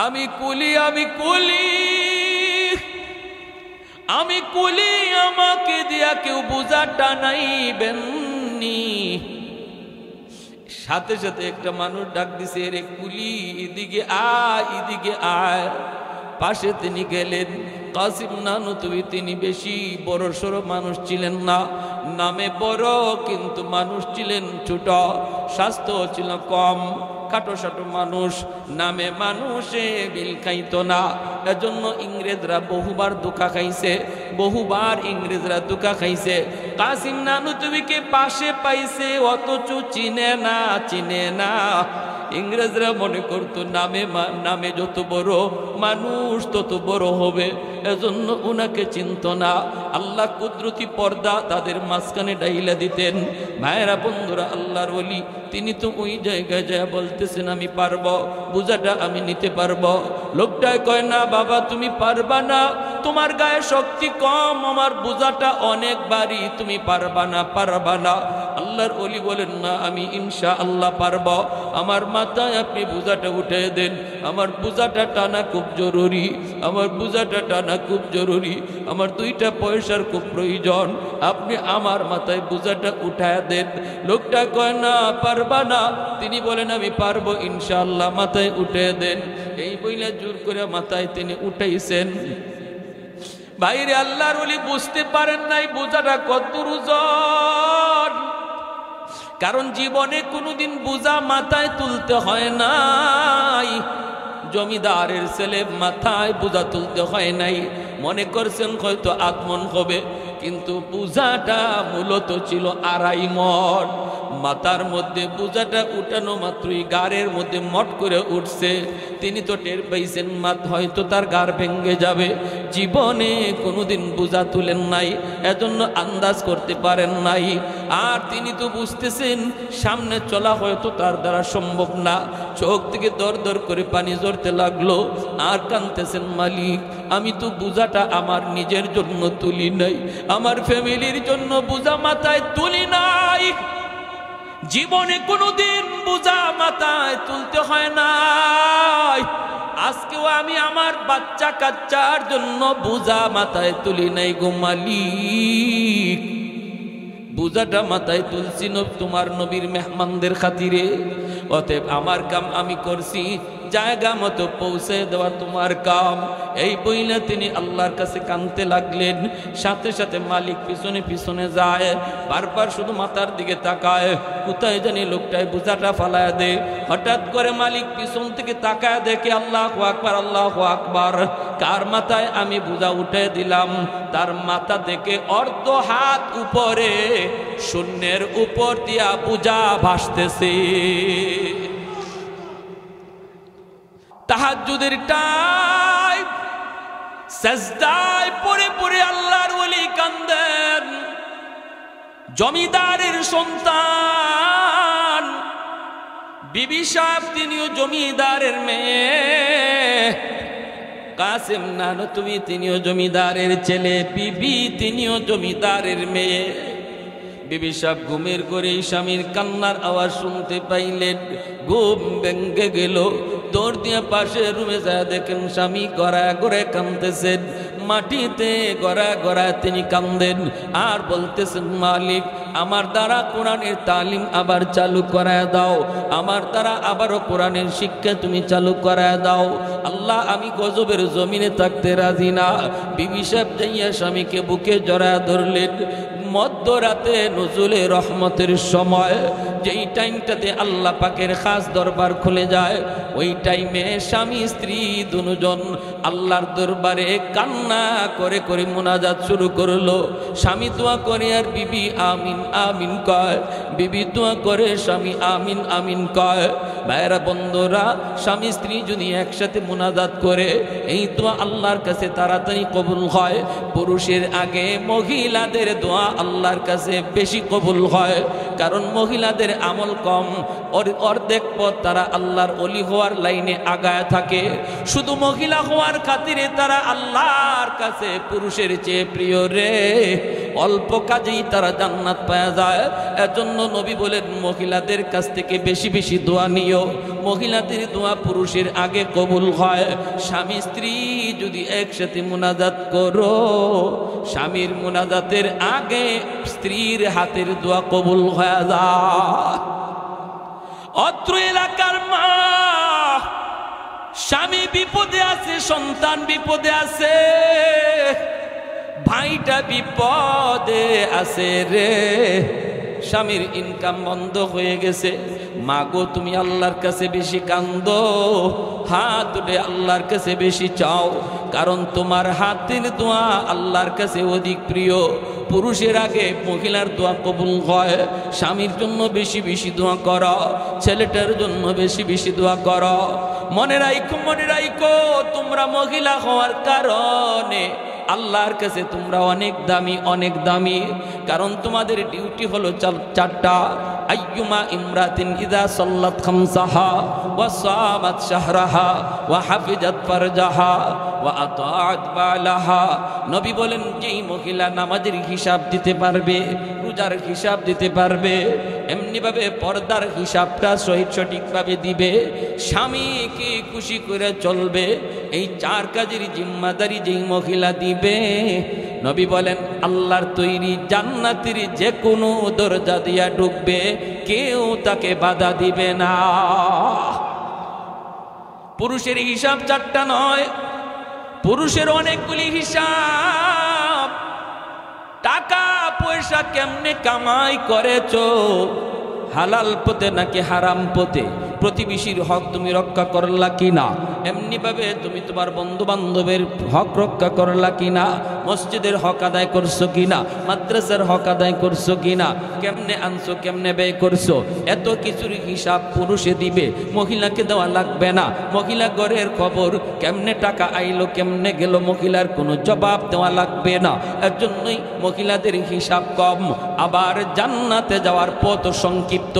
আমি কুলি, আমি কুলি, আমি কুলি, আমাকে দিয়া কেউ বোঝা টানাইবেন নি। সাথে সাথে একটা মানুষ ডাক দিছে, রে কুলি এদিকে আয়, এদিকে আয়। পাশে তিনি গেলেন। কাসিম নানুতুবি তিনি বেশি বড় সড়ো মানুষ ছিলেন না, নামে বড় কিন্তু মানুষ ছিলেন ছোট, স্বাস্থ্য ছিল কম, খাটো সাটো মানুষ, নামে মানুষে বিল খাইত না। এজন্য ইংরেজরা বহুবার ধোঁকা খাইছে, বহুবার ইংরেজরা ধোঁকা খাইছে। কাসিম নানুতুবিকে পাশে পাইছে, অথচ চিনে না, চিনে না। ইংরেজরা মনে করতো নামে যত বড় মানুষ তত বড় হবে, এজন্য ওনাকে চিনত না। আল্লাহ কুদরতি পর্দা তাদের মাঝখানে ডাইলা দিতেন। ভাইরা বন্ধুরা, আল্লাহর ওলি তিনি তো ওই জায়গায় যায় বলতেছেন, আমি পারবো, বোঝাটা আমি নিতে পারবো। লোকটায় কয়, না বাবা তুমি পারবা না, তোমার গায়ে শক্তি কম, আমার বোঝাটা অনেক ভারী, তুমি পারবা না, পারবা না। আল্লাহর ওলি বলেন, না আমি ইনশাআল্লাহ পারবো, আমার মাথায় আপনি বোঝাটা উঠে দেন, আমার বোঝাটা টানা খুব জরুরি, আমার বোঝাটা টানা খুব জরুরি, আমার 2টা পয়সার খুব প্রয়োজন, আপনি আমার মাথায় বোঝাটা উঠায় দেন। লোকটা কয়, না পারবা না। তিনি বলেন, আমি পারবো ইনশাআল্লাহ, মাথায় উঠে দেন। এই বইলা জোর করে মাথায় তিনি উঠাইছেন। বাইরে আল্লাহর ওলি বুঝতে পারেন নাই বোঝাটা কত ওজন, কারণ জীবনে কোনোদিন বোঝা মাথায় তুলতে হয় নাই। জমিদারের ছেলে মাথায় বোঝা তুলতে হয় নাই, মনে করছেন হয়তো আত্মন হবে, কিন্তু বোঝাটা মূলত ছিল 2.5 মণ। মাথার মধ্যে বোঝাটা উঠানো মাত্রই গাড়ের মধ্যে মট করে উঠছে। তিনি তো টের পাইছেন হয়তো তার গাড় ভেঙে যাবে, জীবনে কোনোদিন বোঝা তুলেন নাই, এজন্য আন্দাজ করতে পারেন নাই। আর তিনি তো বুঝতেছেন সামনে চলা হয়তো তার দ্বারা সম্ভব না। চোখ থেকে দর দর করে পানি ঝরতে লাগলো, আর কাঁদতেছেন, মালিক আমি তো বোঝাটা আমার নিজের জন্য তুলি নাই, আমার ফ্যামিলির জন্য বোঝা মাথায় তুলি নাই, জীবনে কোনোদিন বোঝা মাথায় তুলতে হয় নাই। আজকেও আমি আমার বাচ্চা কাচ্চার জন্য বোঝা মাথায় তুলি নাই গো মালিক, বোঝাটা মাথায় তুলছি তোমার নবীর মেহমানদের খাতিরে। অতএব আমার কাম আমি করছি, জায়গা মতো পৌঁছে দেওয়া তোমার কাম। এই বইলে তিনি আল্লাহর কাছে কাঁদতে লাগলেন। সাথে সাথে মালিক পিছনে পিছনে যায়, বারবার শুধু মাথার দিকে তাকায়, কোথায় জানি লোকটায় বোঝাটা ফালায় দে। হঠাৎ করে মালিক পিছন থেকে তাকায়, দেখে আল্লাহু আকবার, আল্লাহু আকবার, কার মাথায় আমি বোঝা উঠে দিলাম, তার মাথা থেকে অর্ধ হাত উপরে শূন্যের উপর দিয়া বোঝা ভাসতেছে। তাহাজ্জুদের টাইম, সাজদায় পড়ে পড়ে আল্লাহর ওলি কান্দেন। জমিদারের সন্তান, বিবি সাহেব তিনিও জমিদারের মেয়ে, কাসেম নানুতুবি তিনিও জমিদারের ছেলে, বিবি তিনিও জমিদারের মেয়ে। বিবি সাহেব ঘুমের করে স্বামীর কান্নার আওয়াজ শুনতে পাইলেন, ঘুম ভেঙে গেল। দৌড় দিয়ে পাশে রুমে যায়, দেখেন স্বামী গড়ায় গড়ায় কাঁদতেছেন, মাটিতে গড়ায় গড়ায় তিনি কান্দেন আর বলতেছেন, মালিক আমার দ্বারা কোরআনের তালিম আবার চালু করায় দাও, আমার দ্বারা আবারও কোরআনের শিক্ষা তুমি চালু করায় দাও। আল্লাহ আমি গজবের জমিনে থাকতে রাজি না। বিবি সাহেব যাইয়া স্বামীকে বুকে জড়ায় ধরলেন। মধ্যরাতে নজুলে রহমতের সময়, যেই টাইমটাতে আল্লাহ পাকের খাস দরবার খুলে যায়, ওই টাইমে স্বামী স্ত্রী দুজন আল্লাহর দরবারে কান্না করে করে মুনাজাত শুরু করলো। স্বামী দোয়া করে আর বিবি আমিন আমিন কয়, বিবি দোয়া করে স্বামী আমিন আমিন কয়। ভাইরা বন্ধুরা, স্বামী স্ত্রী যদি একসাথে মুনাজাত করে, এই দোয়া আল্লাহর কাছে তাড়াতাড়ি কবুল হয়। পুরুষের আগে মহিলাদের দোয়া আল্লাহর কাছে বেশি কবুল হয়, কারণ মহিলাদের আমল কম, অর্ধেক পথ তারা আল্লাহর ওলি হওয়ার লাইনে আগায় থাকে। শুধু মহিলা হওয়ার খাতিরে তারা আল্লাহর কাছে পুরুষের চেয়ে প্রিয় রে। অল্প কাজেই তারা জান্নাত পাওয়া যায়। এজন্য নবী বলেন মহিলাদের কাছ থেকে বেশি বেশি দোয়া নিও। মহিলাদের দোয়া পুরুষের আগে কবুল হয়। স্বামী স্ত্রী যদি একসাথে মুনাজাত করো, স্বামীর মুনাজাতের আগে স্ত্রীর হাতের দোয়া কবুল হয়ে যায়। অত্র এলাকার মা, স্বামী বিপদে আছে, সন্তান বিপদে আছে, ভাইটা বিপদে আছে রে, স্বামীর ইনকাম বন্ধ হয়ে গেছে। মাগো তুমি আল্লাহর কাছে বেশি কান্দো, হাত তুলে আল্লাহর কাছে বেশি চাও, কারণ তোমার হাতের দোয়া আল্লাহর কাছে অধিক প্রিয়। পুরুষের আগে মহিলার দোয়া কবুল হয়। স্বামীর জন্য বেশি বেশি দোয়া করো, ছেলেটার জন্য বেশি বেশি দোয়া করো। মনে রাখো তোমরা মহিলা হওয়ার কারণে আল্লাহর কাছে তোমরা অনেক দামি, অনেক দামি। কারণ তোমাদের ডিউটি হলো চারটা। আইয়ুমা ইমরাতিন ইযা সাল্লাত খামসাহা ওয়া সামাত শাহরাহা ওয়া হাফিজাত ফারজাহা ওয়া আতাআত বালাহা। নবী বলেন যেই মহিলা নামাজের হিসাব দিতে পারবে, রোজার হিসাব দিতে পারবে, এমনিভাবে পর্দার হিসাবটা সঠিকভাবে দিবে, স্বামীকে খুশি করে চলবে, এই চার কাজের জিম্মাদারি যেই মহিলা দিবে, নবী বলেন আল্লাহর তৈরি জান্নাতের যে কোনো দরজা দিয়া ঢুকবে, কেউ তাকে বাধা দিবে না। পুরুষের হিসাব চারটা নয়, পুরুষের অনেকগুলি হিসাব। টাকা পয়সা কেমনে কামাই করেছো, হালাল পথে নাকি হারাম পথে, প্রতিবেশীর হক তুমি রক্ষা করলা কিনা, এমনিভাবে তুমি তোমার বন্ধু বান্ধবের হক রক্ষা করলা কিনা, মসজিদের হক আদায় করছো কিনা, মাদ্রাসার হক আদায় করছো কিনা, কেমনে আনছো কেমনে ব্যয় করছো, এত কিছুর হিসাব পুরুষে দিবে, মহিলাকে দেওয়া লাগবে না। মহিলা ঘরের খবর কেমনে টাকা আইলো কেমনে গেল, মহিলার কোনো জবাব দেওয়া লাগবে না। এর জন্যই মহিলাদের হিসাব কম, আবার জান্নাতে যাওয়ার পথ সংক্ষিপ্ত।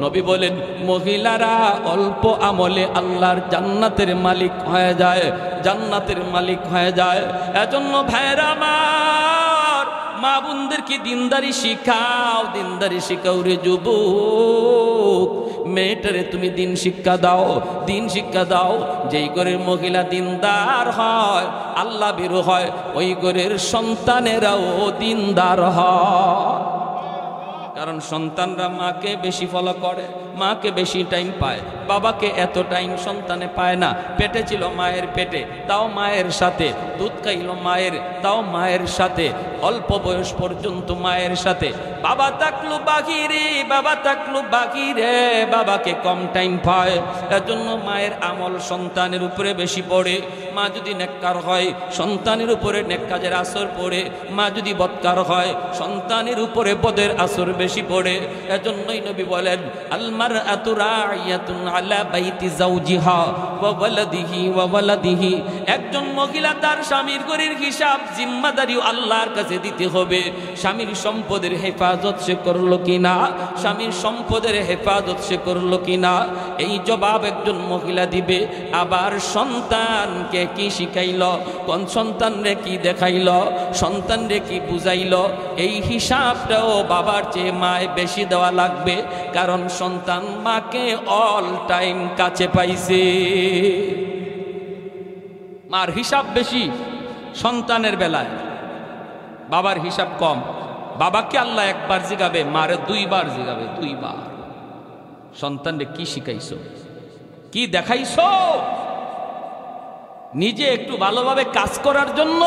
নবী বলেন মহিলারা অল্প আমলে আল্লাহর জান্নাতের মালিক হয়ে যায়, জান্নাতের মালিক হয়ে যায়। এজন্য ভাইরা আমার, মা বোনদেরকে দিনদারি শিখাও, দিনদারি শিখাও রে যুবক। মেয়েটারে তুমি দিন শিক্ষা দাও, দিন শিক্ষা দাও। যেই ঘরের মহিলা দিনদার হয়, আল্লাহ ভীরু হয়, ওই ঘরের সন্তানেরাও দিনদার হয়। কারণ সন্তানরা মাকে বেশি ফলো করে, মাকে বেশি টাইম পায়, বাবাকে এত টাইম সন্তানে পায় না। পেটে ছিল মায়ের পেটে, তাও মায়ের সাথে, দুধ খাইল মায়ের, তাও মায়ের সাথে, অল্প বয়স পর্যন্ত মায়ের সাথে। বাবা থাকলো বাহিরে, বাবা থাকলো বাহিরে, বাবাকে কম টাইম পায়। এজন্য মায়ের আমল সন্তানের উপরে বেশি পড়ে। মা যদি নেককার হয়, সন্তানের উপরে নেক কাজের আসর পড়ে। মা যদি বদকার হয়, সন্তানের উপরে বদের আসর বেশি পড়ে। এজন্যই নবী বলেন আল মারআতু রাইয়াতুন আলা বাইতি যাওজিহা ওয়া ওয়ালাদিহি ওয়া ওয়ালাদিহি। একজন মহিলা তার স্বামীর ঘরের হিসাব জিম্মাদারি আল্লাহর কাছে দিতে হবে। স্বামীর সম্পদের হেফাজত সে করলো কিনা, স্বামীর সম্পদের হেফাজত সে করলো কিনা, এই জবাব একজন মহিলা দিবে। আবার সন্তানকে কি শিখাইল, কোন সন্তানরে কি দেখাইল, সন্তানরে কি বুঝাইল, এই হিসাবটাও বাবার চেয়ে মায় বেশি দেওয়া লাগবে। কারণ সন্তান মাকে অল টাইম কাছে পাইছে। মার হিসাব বেশি সন্তানের বেলায়, বাবার হিসাব কম। বাবাকে আল্লাহ একবার জিগাবে, মারে দুইবার জিগাবে, দুইবার। সন্তানরে কি শিখাইছো, কি দেখাইছো? নিজে একটু ভালোভাবে কাজ করার জন্য,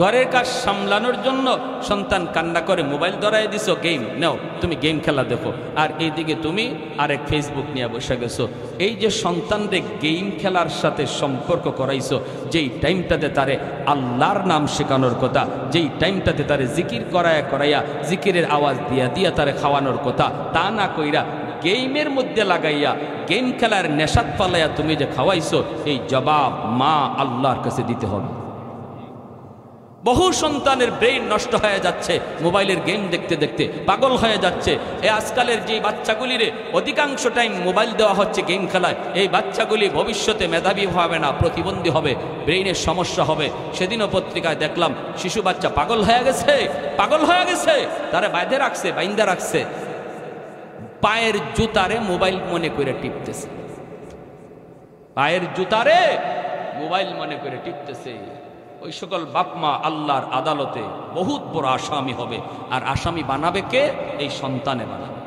ঘরের কাজ সামলানোর জন্য সন্তান কান্না করে, মোবাইল ধরাই দিছো, গেম নাও, তুমি গেম খেলা দেখো, আর এইদিকে তুমি আরেক ফেসবুক নিয়ে বসে গেছো। এই যে সন্তানরে গেম খেলার সাথে সম্পর্ক করাইছো, যেই টাইমটাতে তারে আল্লাহর নাম শেখানোর কথা, যেই টাইমটাতে তারে জিকির করাইয়া জিকিরের আওয়াজ দিয়া দিয়া তারে খাওয়ানোর কথা, তা না কইরা গেমের মধ্যে লাগাইয়া গেম খেলার নেশাত পালাইয়া তুমি যে খাওয়াইছো, এই জবাব মা আল্লাহর কাছে দিতে হবে। বহু সন্তানের ব্রেইন নষ্ট হয়ে যাচ্ছে মোবাইলের গেম দেখতে দেখতে, পাগল হয়ে যাচ্ছে। এই আজকালের যে বাচ্চাগুলিরে অধিকাংশ টাইম মোবাইল দেওয়া হচ্ছে গেম খেলায়, এই বাচ্চাগুলি ভবিষ্যতে মেধাবী হবে না, প্রতিবন্ধী হবে, ব্রেইনের সমস্যা হবে। সেদিনও পত্রিকায় দেখলাম শিশু বাচ্চা পাগল হয়ে গেছে, পাগল হয়ে গেছে, তারা বাইন্ধে রাখছে, পায়ের জুতারে মোবাইল মনে করে টিপতেছে, পায়ের জুতারে মোবাইল মনে করে টিপতেছে। ওই সকল বাপমা আল্লাহর আদালতে বহুত বড় আসামি হবে। আর আসামি বানাবে কে? এই সন্তানে বানাবে।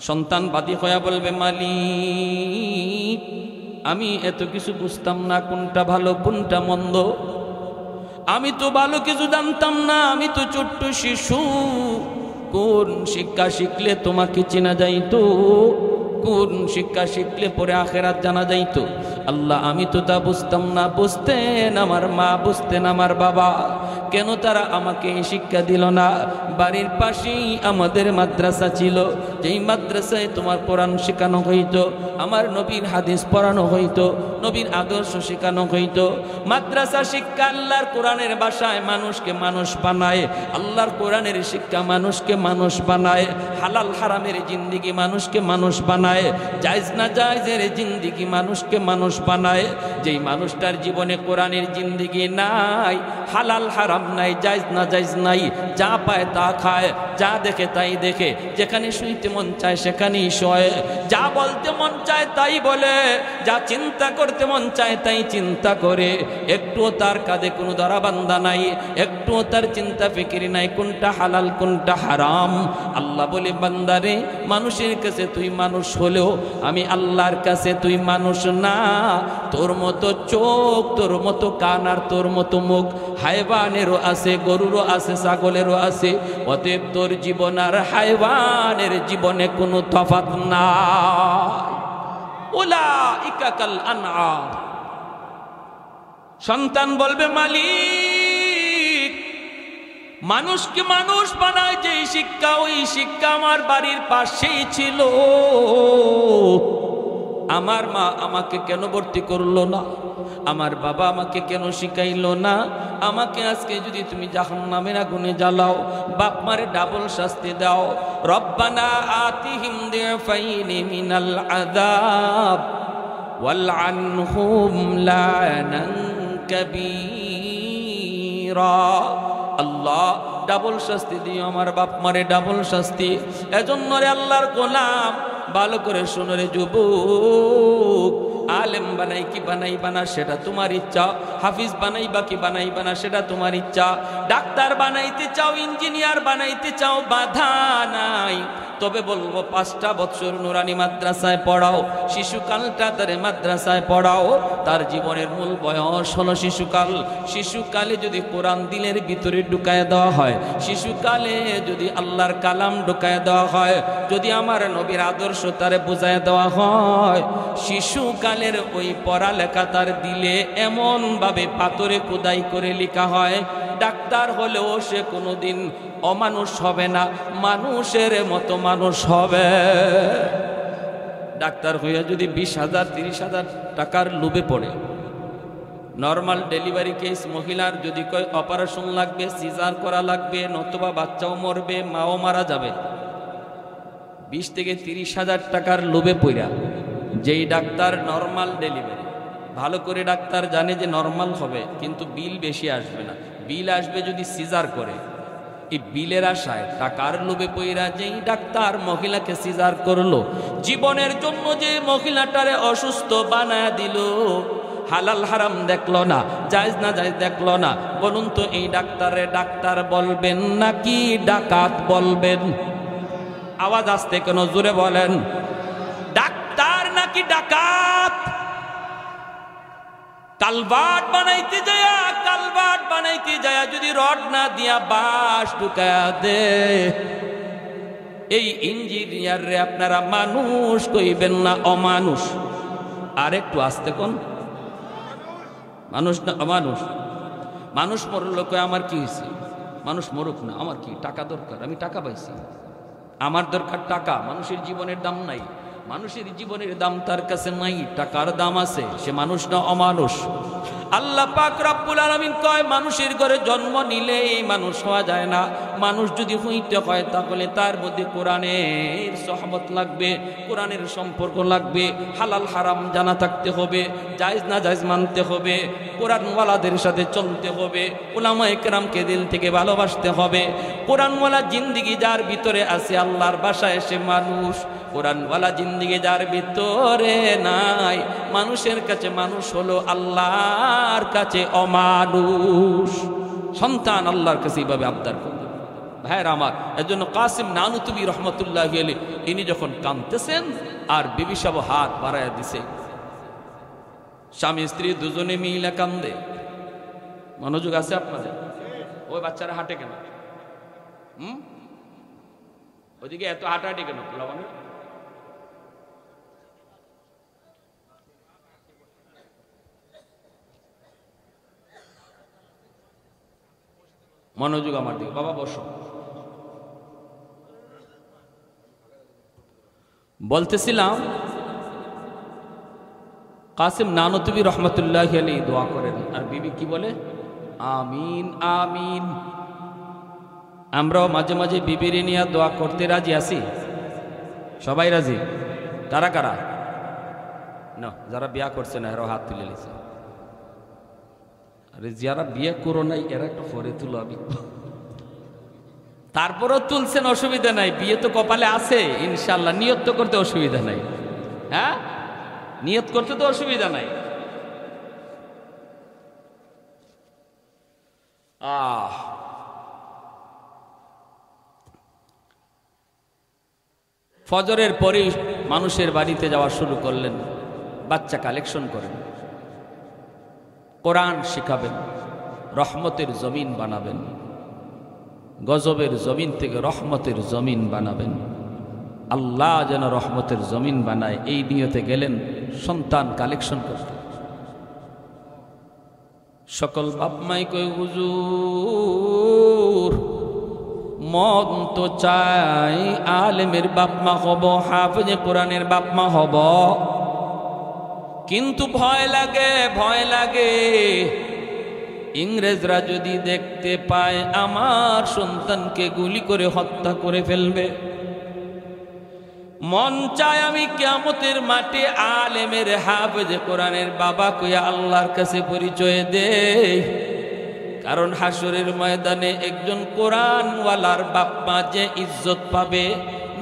সন্তান বাদী হয়ে বলবে, মালিক আমি এত কিছু বুঝতাম না, কোনটা ভালো কোনটা মন্দ, আমি তো ভালো কিছু জানতাম না, আমি তো ছোট্ট শিশু, কোন শিক্ষা শিখলে তোমাকে চেনা যাইতো, কোন শিক্ষা শিখলে পরে আখেরাত জানা যাইতো। আল্লাহ আমি তো তা বুঝতাম না, বুঝতেন আমার মা, বুঝতেন আমার বাবা, কেন তারা আমাকে শিক্ষা দিল না? বাড়ির পাশেই আমাদের মাদ্রাসা ছিল, যেই মাদ্রাসায় তোমার কোরআন শেখানো হইতো, আমার নবীর হাদিস পড়ানো হইতো, নবীর আদর্শ শেখানো হইতো। মাদ্রাসা শিক্ষা আল্লাহর কোরআনের ভাষায় মানুষকে মানুষ বানায়, আল্লাহর কোরআনের শিক্ষা মানুষকে মানুষ বানায়, হালাল হারামের জিন্দিগি মানুষকে মানুষ বানায়, জায়েজ না জায়েজের জিন্দিগি মানুষকে মানুষ বানায়। যেই মানুষটার জীবনে কোরআনের জিন্দিগি নাই, হালাল হারাম নাই, জায়েজ না জায়েজ নাই, যা পায় তা খায়, যা দেখে তাই দেখে, যেখানে শুইতে মন চায় সেখানেই শোয়, যা বলতে মন চায় তাই বলে, যা চিন্তা করতে মন চায় তাই চিন্তা করে, একটুও তার কাঁধে কোনো ধরাবান্ধা নাই, একটুও তার চিন্তা ফিকিরি নাই কোনটা হালাল কোনটা হারাম। আল্লাহ বলে, বান্দারে মানুষের কাছে তুই মানুষ হলেও আমি আল্লাহর কাছে তুই মানুষ না। তোর মতো চোখ, তোর মতো কান আর তোর মতো মুখ হায়ওয়ানেরও আছে, গরুরও আছে, ছাগলেরও আছে। অতএব তোর জীবন আর হায়ওয়ানের জীবনে কোনো তফাৎ নাই। উলাইকা কাল আনআম। সন্তান বলবে, মালিক মানুষকে মানুষ বানায় যেই শিক্ষা, ওই শিক্ষা আমার বাড়ির পাশেই ছিল, আমার মা আমাকে কেন ভর্তি করলো না, আমার বাবা আমাকে কেন শিখাইলো না? আমাকে আজকে যদি তুমি জাহান্নামের আগুনে জ্বালাও, বাপ মারে ডাবল শাস্তি দাও। রব্বানা আতিহিম দিফাইনি মিনাল আযাব ওয়ালআনহুম লানান কাবীরা। আল্লাহ ডাবল শাস্তি দিও আমার বাপ মারে, ডাবল শাস্তি। এজন্য রে আল্লাহর গোলাম ভালো করে শোনো রে যুবক, আলেম বানাই কি বানাইবা না সেটা তোমার ইচ্ছা, হাফিজ বানাইবা কি বানাইবা না সেটা তোমার ইচ্ছা, ডাক্তার বানাইতে চাও, ইঞ্জিনিয়ার বানাইতে চাও, বাধা নাই। তবে বলবো 5টা বছর নুরানি মাদ্রাসায় পড়াও, শিশুকালটা তারে মাদ্রাসায় পড়াও। তার জীবনের মূল বয়স হলো শিশুকাল। শিশুকালে যদি কোরআন দিলের ভিতরে ঢুকায় দেওয়া হয়, শিশুকালে যদি আল্লাহর কালাম ঢুকায় দেওয়া হয়, যদি আমার নবীর আদর্শ তারে বুঝায় দেওয়া হয়, শিশুকালের ওই পড়ালেখা তার দিলে এমনভাবে পাথরে খোদাই করে লেখা হয়, ডাক্তার হলেও সে কোনোদিন অমানুষ হবে না, মানুষের মতো মানুষ হবে। ডাক্তার হইয়া যদি 20,000 30,000 টাকার লোভে পড়ে, নর্মাল ডেলিভারি কেস মহিলার যদি কয় অপারেশন লাগবে, সিজার করা লাগবে, নতুবা বাচ্চাও মরবে, মাও মারা যাবে, 20 থেকে 30,000 টাকার লোভে পড়া যেই ডাক্তার নর্মাল ডেলিভারি, ভালো করে ডাক্তার জানে যে নর্মাল হবে কিন্তু বিল বেশি আসবে না, বিল আসবে যদি সিজার করে, এই বিলের আশায় টাকার লোভে পইরা যেই ডাক্তার মহিলাকে সিজার করলো, জীবনের জন্য যে মহিলাটারে অসুস্থ বানায় দিল, হালাল হারাম দেখলো না, জায়েজ না জায়েজ দেখলো না, বলুন তো এই ডাক্তারে ডাক্তার বলবেন নাকি ডাকাত বলবেন? আওয়াজ আসতে কেন, জোরে বলেন, ডাক্তার নাকি ডাকাত? কালভার্ট বানাইতে যায়া যদি রড না দিয়া বাঁশ ঢুকায়া দে, এই ইঞ্জিনিয়ার রে আপনারা মানুষ কইবেন না অমানুষ? আর একটু আসতে কোন, মানুষ না অমানুষ? মানুষ মরল কয় আমার কি হয়েছে? মানুষ মরুক না, আমার কি টাকা দরকার, আমি টাকা পাইছি, আমার দরকার টাকা। মানুষের জীবনের দাম নাই, মানুষের জীবনের দাম তার কাছে নাই, টাকার দাম আছে, সে মানুষ না অমানুষ? আল্লাহ পাক রব্বুল আলামিন কয় মানুষের ঘরে জন্ম নিলেই মানুষ হওয়া যায় না, মানুষ যদি হইতে হয় তাহলে তার মধ্যে কোরআনের সহমত লাগবে, কোরআনের সম্পর্ক লাগবে, হালাল হারাম জানা থাকতে হবে, জায়েজ না জায়েজ মানতে হবে, কোরআনওয়ালাদের সাথে চলতে হবে, উলামায়ে কেরামকে দিল থেকে ভালোবাসতে হবে। কোরআনওয়ালা জিন্দেগি যার ভিতরে আছে আল্লাহর বাসায় এসে মানুষ, কোরআনওয়ালা জিন্দেগি যার ভিতরে নাই মানুষের কাছে মানুষ হলো আল্লাহর কাছে অমানুষ। সন্তান আল্লাহর কাছে এইভাবে আবদার করবে। ভাইয়ের আমার, এর জন্য কাসিম নানুতুবি রহমতুল্লাহি আলাইহি ইনি যখন কাঁদতেছেন আর বিবি সাহেব হাত বাড়াইয়া দিছে, স্বামী স্ত্রী দুজনে মিলে কান্দে। মনোযোগ আছে আপনাদের? ওই বাচ্চারা হাঁটে কেন? ওইদিকে এত হাঁটাহাঁটি কেন? মনোযোগ আমার দিকে। বাবা বসো। বলতেছিলাম কাসিম নানুতুবি রহমতুল্লাহি আলাইহি দোয়া করেন আর বিবি কি বলে? আমিন আমিন। আমরাও মাঝে মাঝে বিবির নিয়ে দোয়া করতে রাজি আছি। সবাই রাজি? কারা কারা? না, যারা বিয়া করছে না এরাও হাত তুলে নিছে। আরে যারা বিয়ে করো নাই এরা একটু ফরে তুলো। আমি তারপরও তুলছেন, অসুবিধা নাই, বিয়ে তো কপালে আছে ইনশাল্লাহ। নিয়ত তো করতে অসুবিধা নাই। হ্যাঁ, নিয়ত করতে তো অসুবিধা নাই। ফজরের পরে মানুষের বাড়িতে যাওয়া শুরু করলেন, বাচ্চা কালেকশন করেন, কোরআন শিখাবেন, রহমতের জমিন বানাবেন, গজবের জমিন থেকে রহমতের জমিন বানাবেন। আল্লাহ যেন রহমতের জমিন বানায় এই নিয়তে গেলেন সন্তান কালেকশন করতে। সকল বাপ মাই কই হুজুর মন তো চাই আলেমের বাপ মা হব, হাফেজে কোরআনের বাপ মা হব, কিন্তু ভয় লাগে, ভয় লাগে ইংরেজরা যদি দেখতে পায় আমার সন্তানকে গুলি করে হত্যা করে ফেলবে। মন চায় আমি কিয়ামতের মাঠে আলেমের হাফেজে কোরআনের বাবা কইয়া আল্লাহর কাছে পরিচয় দেই, কারণ হাসরের ময়দানে একজন কোরআনওয়ালার বাপ মা যে ইজ্জত পাবে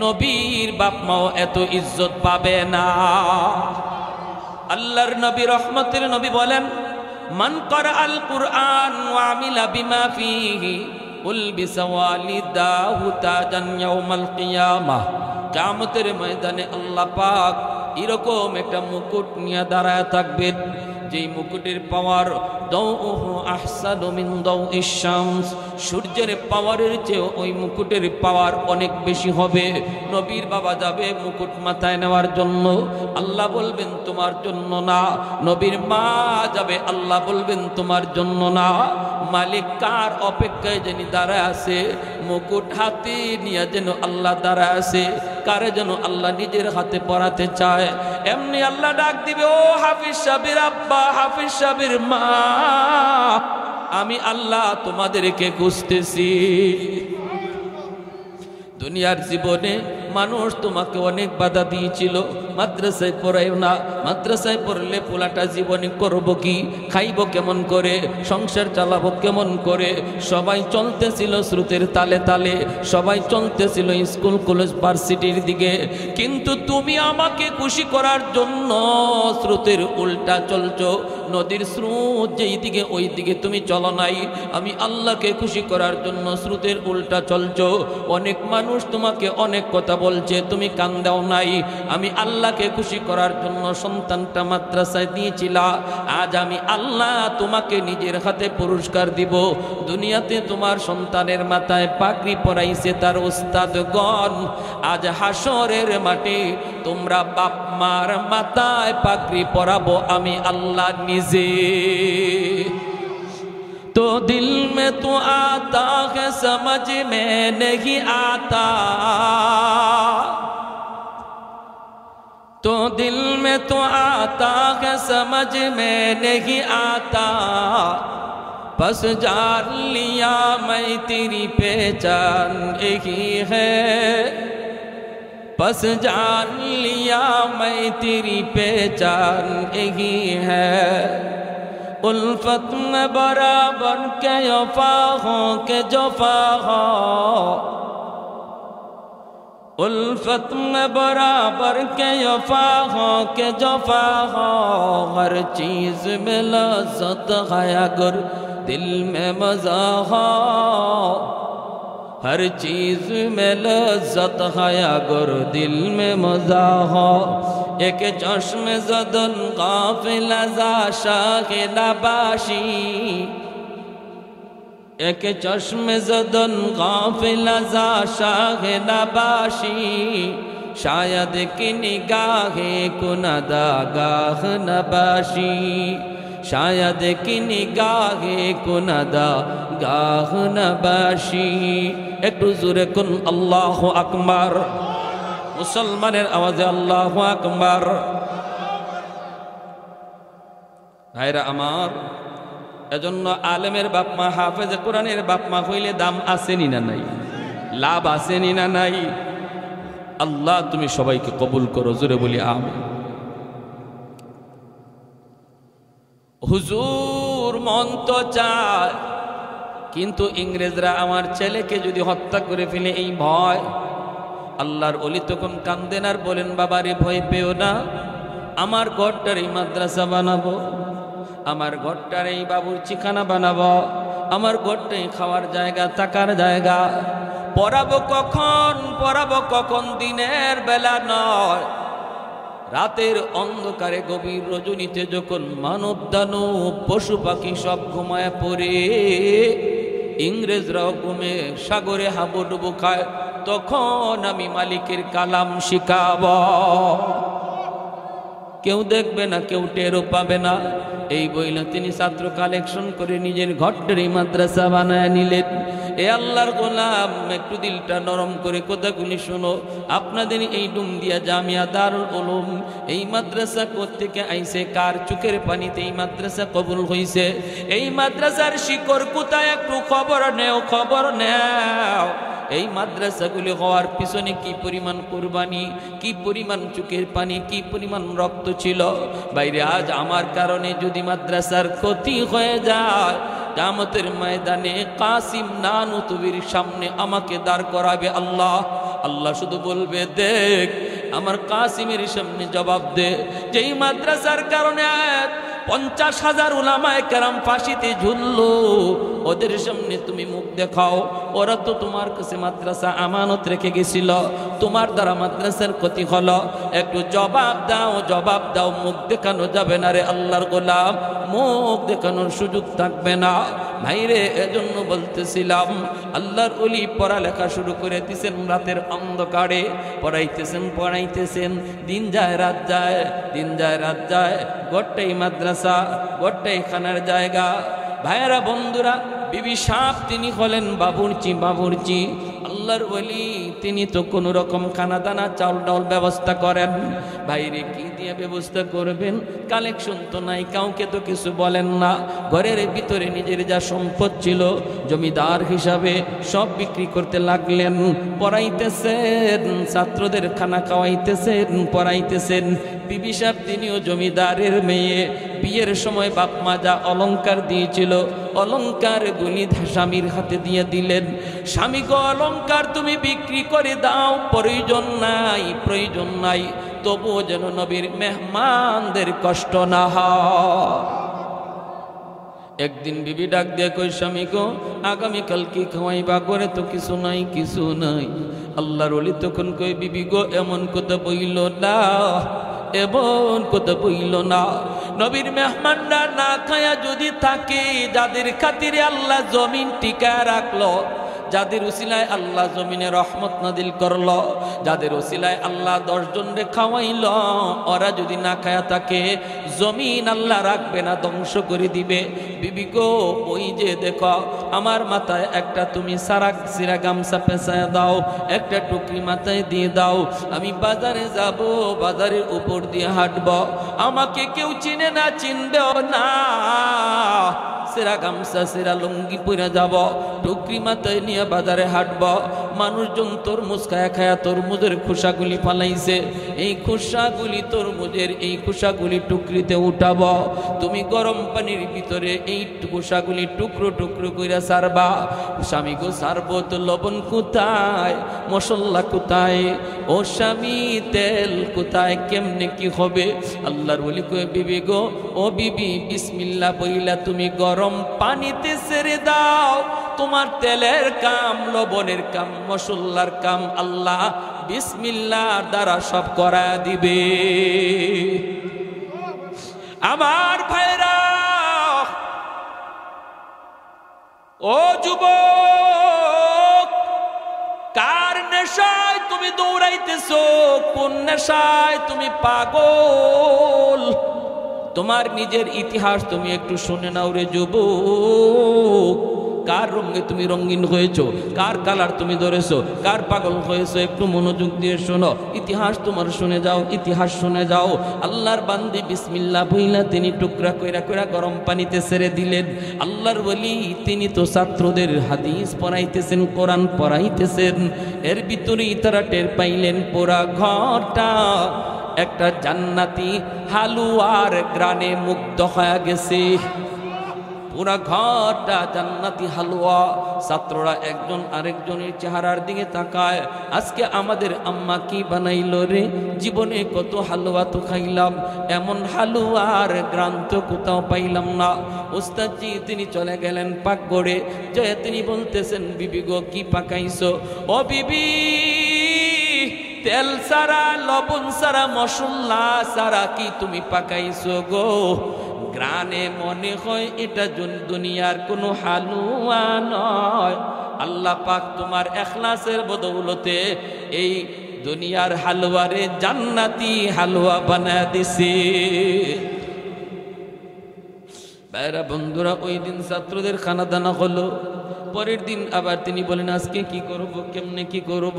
নবীর বাপ মাও এত ইজ্জত পাবে না। আল্লাহর নবী রহমতের নবী বলেন, মান ক্বারাআল কুরআন ওয়া আমিলা বিমা ফীহি উলবিসা ওয়ালিদাহু তাজান ইয়াউমাল কিয়ামাহ। কিয়ামতের ময়দানে আল্লাহ পাক এরকম একটা মুকুট নিয়ে দাঁড়ায় থাকবেন, যেই মুকুটের পাওয়ার দাউহু আহসানু মিন দাউইশ শামস, সূর্যের পাওয়ারের চেয়ে ওই মুকুটের পাওয়ার অনেক বেশি হবে। নবীর বাবা যাবে মুকুট মাথায় নেওয়ার জন্য, আল্লাহ বলবেন তোমার জন্য না। নবীর মা যাবে, আল্লাহ বলবেন তোমার জন্য না। মালিক কার অপেক্ষায় যিনি দাঁড়ায় আছে, মুকুট হাতে নিয়ে যেন আল্লাহ দাঁড়ায় আছে, কারে যেন আল্লাহ নিজের হাতে পরাতে চায়। এমনি আল্লাহ ডাক দিবে, ও হাফিজ সাহেবের আব্বা, হাফিজ সাহেবের মা, আমি আল্লাহ তোমাদেরকে খুঁজতেছি। দুনিয়ার জীবনে মানুষ তোমাকে অনেক বাধা দিয়েছিল, মাদ্রাসায় পড়াইও না, মাদ্রাসায় পড়লে পোলাটা জীবনে করব কি, খাইব কেমন করে, সংসার চালাবো কেমন করে। সবাই চলতেছিল স্রোতের তালে তালে, সবাই চলতেছিল স্কুল কলেজ ভার্সিটির দিকে, কিন্তু তুমি আমাকে খুশি করার জন্য স্রোতের উল্টা চলছো। নদীর স্রোত যেই দিকে ওই দিকে তুমি চলো নাই, আমি আল্লাহকে খুশি করার জন্য স্রোতের উল্টা চলছো। অনেক মানুষ তোমাকে অনেক কথা বলছে, তুমি কান দাও নাই। আমি আল্লাহকে খুশি করার জন্য সন্তানটা মাদ্রাসায় দিয়েছিলা, আজ আমি আল্লাহ তোমাকে নিজের হাতে পুরস্কার দিব। দুনিয়াতে তোমার সন্তানের মাথায় পাগড়ি পরাইছে তার উস্তাদগণ, আজ হাসরের মাঠে তোমরা বাপ মার মাথায় পাগড়ি পরাবো আমি আল্লাহ নিজে। तो दिल में तो आता है समझ में नहीं आता, तो दिल में तो आता है समझ में नहीं आता, बस जान लिया मैं तेरी पहचान यही है, बस जान लिया मैं तेरी पहचान यही है। उल्फत में बराबर के वफा हो के जफा हो, उल्फत में बराबर के वफा हो के जफा हो, हर चीज में लज़्ज़त है अगर दिल में मज़ा हो, हर चीज में लज़्ज़त है अगर दिल में मज़ा हो। एक चश्मे ज़दन गाफिल ज़ा शाह नबाशी, एक चश्मे ज़दन गाफिल ज़ा शाह नबाशी, शायद कि निगाहे कुनदा गाह नबाशी, शायद कि निगाहे कुनदा गाह नबाशी। একটু জোরে কোন আল্লাহু আকবার, মুসলমানের আওয়াজে আল্লাহু আকবার। ভাইরা আমার, এজন্য আলেমের বাপ মা, হাফেজে কোরআনের বাপ মা হইলে দাম আসেনি না নাই, লাভ আসেনি না নাই। আল্লাহ তুমি সবাইকে কবুল করো, জোরে বলি আমিন। হুজুর মন তো চায়, কিন্তু ইংরেজরা আমার ছেলেকে যদি হত্যা করে ফেলে এই ভয়। আল্লাহর ওলি তখন কান্দেন আর বলেন, বাবারে ভয় পেও না, আমার ঘরটার এই মাদ্রাসা বানাবো, আমার ঘরটার এই বাবুর্চিখানা বানাবো, আমার ঘরটাই খাওয়ার জায়গা, থাকার জায়গা। পড়াবো কখন, পড়াবো কখন, দিনের বেলা নয়, রাতের অন্ধকারে গভীর রজনীতে যখন মানব দানব পশু পাখি সব ঘুমায় পড়ে, ইংরেজরাও ঘুমে সাগরে হাবুডুবু খায়, তখন আমি মালিকের কালাম শিখাব। কেউ দেখবে না, কেউ টেরও পাবে না। এই বইলা তিনি ছাত্র কালেকশন করে নিজের ঘরটারই মাদ্রাসা বানায় নিলেন। এ আল্লাহর গোলাম, একটু দিলটা নরম করে কথাগুলি শোনো। আপনাদের এই ডুমদিয়া জামিয়া দারুল উলুম এই মাদ্রাসা কোত্থেকে আইছে, কার চোখের পানিতে এই মাদ্রাসা কবুল হইছে, এই মাদ্রাসার শিকড় কোথায়, একটু খবর নেও, খবর নেও। এই মাদ্রাসাগুলি হওয়ার পিছনে কি পরিমাণ কুরবানি, কি পরিমাণ চোখের পানি, কি পরিমাণ রক্ত ছিল। বাইরে আজ আমার কারণে যদি মাদ্রাসার ক্ষতি হয়ে যায়, কিয়ামতের ময়দানে কাসিম নানুতুবির সামনে আমাকে দাঁড় করাবে আল্লাহ। আল্লাহ শুধু বলবে, দেখ আমার কাসিমের সামনে জবাব দে, যেই মাদ্রাসার কারণে 50,000 উলামায়ে কেরাম ফাঁসিতে ঝুললো, ওদের সামনে তুমি মুখ দেখাও। ওরা তো তোমার কাছে মাদ্রাসা আমানত রেখে গেছিল, তোমার দ্বারা মাদ্রাসার ক্ষতি হলো, একটু জবাব দাও, জবাব দাও। মুখ দেখানো যাবে না রে আল্লাহর গোলাম, মুখ দেখানোর সুযোগ থাকবে না। ভাইরে, এজন্য বলতেছিলাম, আল্লাহর ওলি পড়ালেখা শুরু করে দিয়েছেন রাতের অন্ধকারে, পড়াইতেছেন পড়াইতেছেন, দিন যায় রাত যায়, দিন যায় রাত যায়, গোটাই মাদ্রাসা, গোটাই খানার জায়গা। ভাইয়েরা বন্ধুরা, বিবি সাহেব তিনি হলেন বাবুর্চি, বাবুর্চি। আল্লাহর ওলি তিনি তো কোনো রকম খানা দানা চাউল ডাউল ব্যবস্থা করেন। বাইরে কি দিয়ে ব্যবস্থা করবেন, কালেকশন তো নাই, কাউকে তো কিছু বলেন না। ঘরের ভিতরে নিজের যা সম্পদ ছিল জমিদার হিসাবে সব বিক্রি করতে লাগলেন। পড়াইতেছেন, ছাত্রদের খানা খাওয়াইতেছেন, পড়াইতেছেন। বিবি সাহেব তিনিও জমিদারের মেয়ে। বিয়ের সময় বাপ মা যা অলংকার দিয়েছিল, অলংকার গুলি স্বামীর হাতে দিয়ে দিলেন। স্বামী গো, অলংকার তুমি বিক্রি করে দাও, প্রয়োজন নাই, প্রয়োজন নাই, তবুও যেন নবীর মেহমানদের কষ্ট না হয়। একদিন বিবি ডাক দিয়ে কই, স্বামী গো আগামীকাল কি খাওয়াইবা, করে তো কিছু নাই, কিছু নাই। আল্লাহর ওলি তখন কই, বিবি গো এমন কথা বইল না, এমন কথা বইল না। নবীর মেহমানরা না খায়া যদি থাকে, যাদের খাতিরে আল্লাহ জমিন টিকা রাখলো, যাদের উসিলায় আল্লাহ জমিনে রহমত নাদিল করলো, যাদের উসিলায় আল্লাহ 10 জনরে খাওয়াইল, ওরা যদি না খায়া থাকে জমিন আল্লাহ রাখবে না, ধ্বংস করে দিবে। বিবি গো, ওই যে দেখো আমার মাথায় একটা তুমি সিরা গামছা পেঁচায় দাও, একটা টুকরি মাথায় দিয়ে দাও, আমি বাজারে যাব, বাজারের উপর দিয়ে হাঁটব, আমাকে কেউ চিনে না, চিনবেও না, সেরা গামছা সেরা লুঙ্গি পরে যাব, টুকরি মাথায় নিয়ে বাজারে হাঁটব, মানুষজন তরমুজ খায়া খায়া তরমুজের খোসাগুলি ফালাইছে, এই খোসাগুলি তরমুজের এই খোসাগুলি টুকরিতে উঠাব, তুমি গরম পানির ভিতরে এই খোসাগুলি টুকরো টুকরো করে সারবা। স্বামী গো, সারবো তো লবণ কোথায়, মশলা কোথায়, ও স্বামী তেল কোথায়, কেমনে কি হবে? আল্লাহর ওলি কয়ে, বিবি গো, ও বিবি, বিসমিল্লাহ বইলা তুমি গরম পানিতে ছেড়ে দাও, তোমার তেলের কাম, লবণের কাম, মশলার কাম আল্লাহ বিসমিল্লাহর দ্বারা সব করা দিবে। আমার ভাইরা, ও যুবক, কার নেশায় তুমি দৌড়াইতেছো, কোন নেশায় তুমি পাগল? তোমার নিজের ইতিহাস তুমি একটু শুনে নাও রে যুবক। কার রঙে তুমি রঙিন হয়েছো, কার কালার তুমি ধরেছো, কার পাগল হয়েছো, একটু মনোযোগ দিয়ে শোনো, ইতিহাস তোমার শুনে যাও, ইতিহাস শুনে যাও। আল্লাহর বান্দি বিসমিল্লাহ বইলা তিনি টুকরা কইরা কইরা গরম পানিতে ছেড়ে দিলেন। আল্লাহর ওলি তিনি তো ছাত্রদের হাদিস পড়াইতেছেন, কোরআন পড়াইতেছেন, এর ভিতরেই তারা টের পাইলেন পুরা ঘরটা একটা জান্নাতি হালুয়ার গ্রানে মুগ্ধ হয়ে গেছে, পুরা ঘরটা জান্নাতি হালুয়া। ছাত্ররা একজন আরেকজনের চেহারার দিকে তাকায়, আজকে আমাদের আম্মা কি বানাইল রে, জীবনে কত হালুয়া তো খাইলাম, এমন হালুয়ার গ্রান তো কোথাও পাইলাম না। ওস্তাদজি তিনি চলে গেলেন পাকঘরে, জয় তিনি বলতেছেন, বিবি গো কি পাকাইছো? ও বিবি, তেল সারা, লবণ সারা, মশলা সারা কি তুমি পাকাইছো গো? গ্রানে মনে হয় এটা দুনিয়ার কোনো হালুয়া নয়, আল্লাহ পাক তোমার ইখলাসের বদৌলতে এই দুনিয়ার হালুয়ারে জান্নাতি হালুয়া বানায় দিছে। ভাইরা বন্ধুরা, ওই দিন ছাত্রদের খানা দানা হলো, পরের দিন আবার তিনি বলেন, আজকে কি করব, কেমনে কি করব?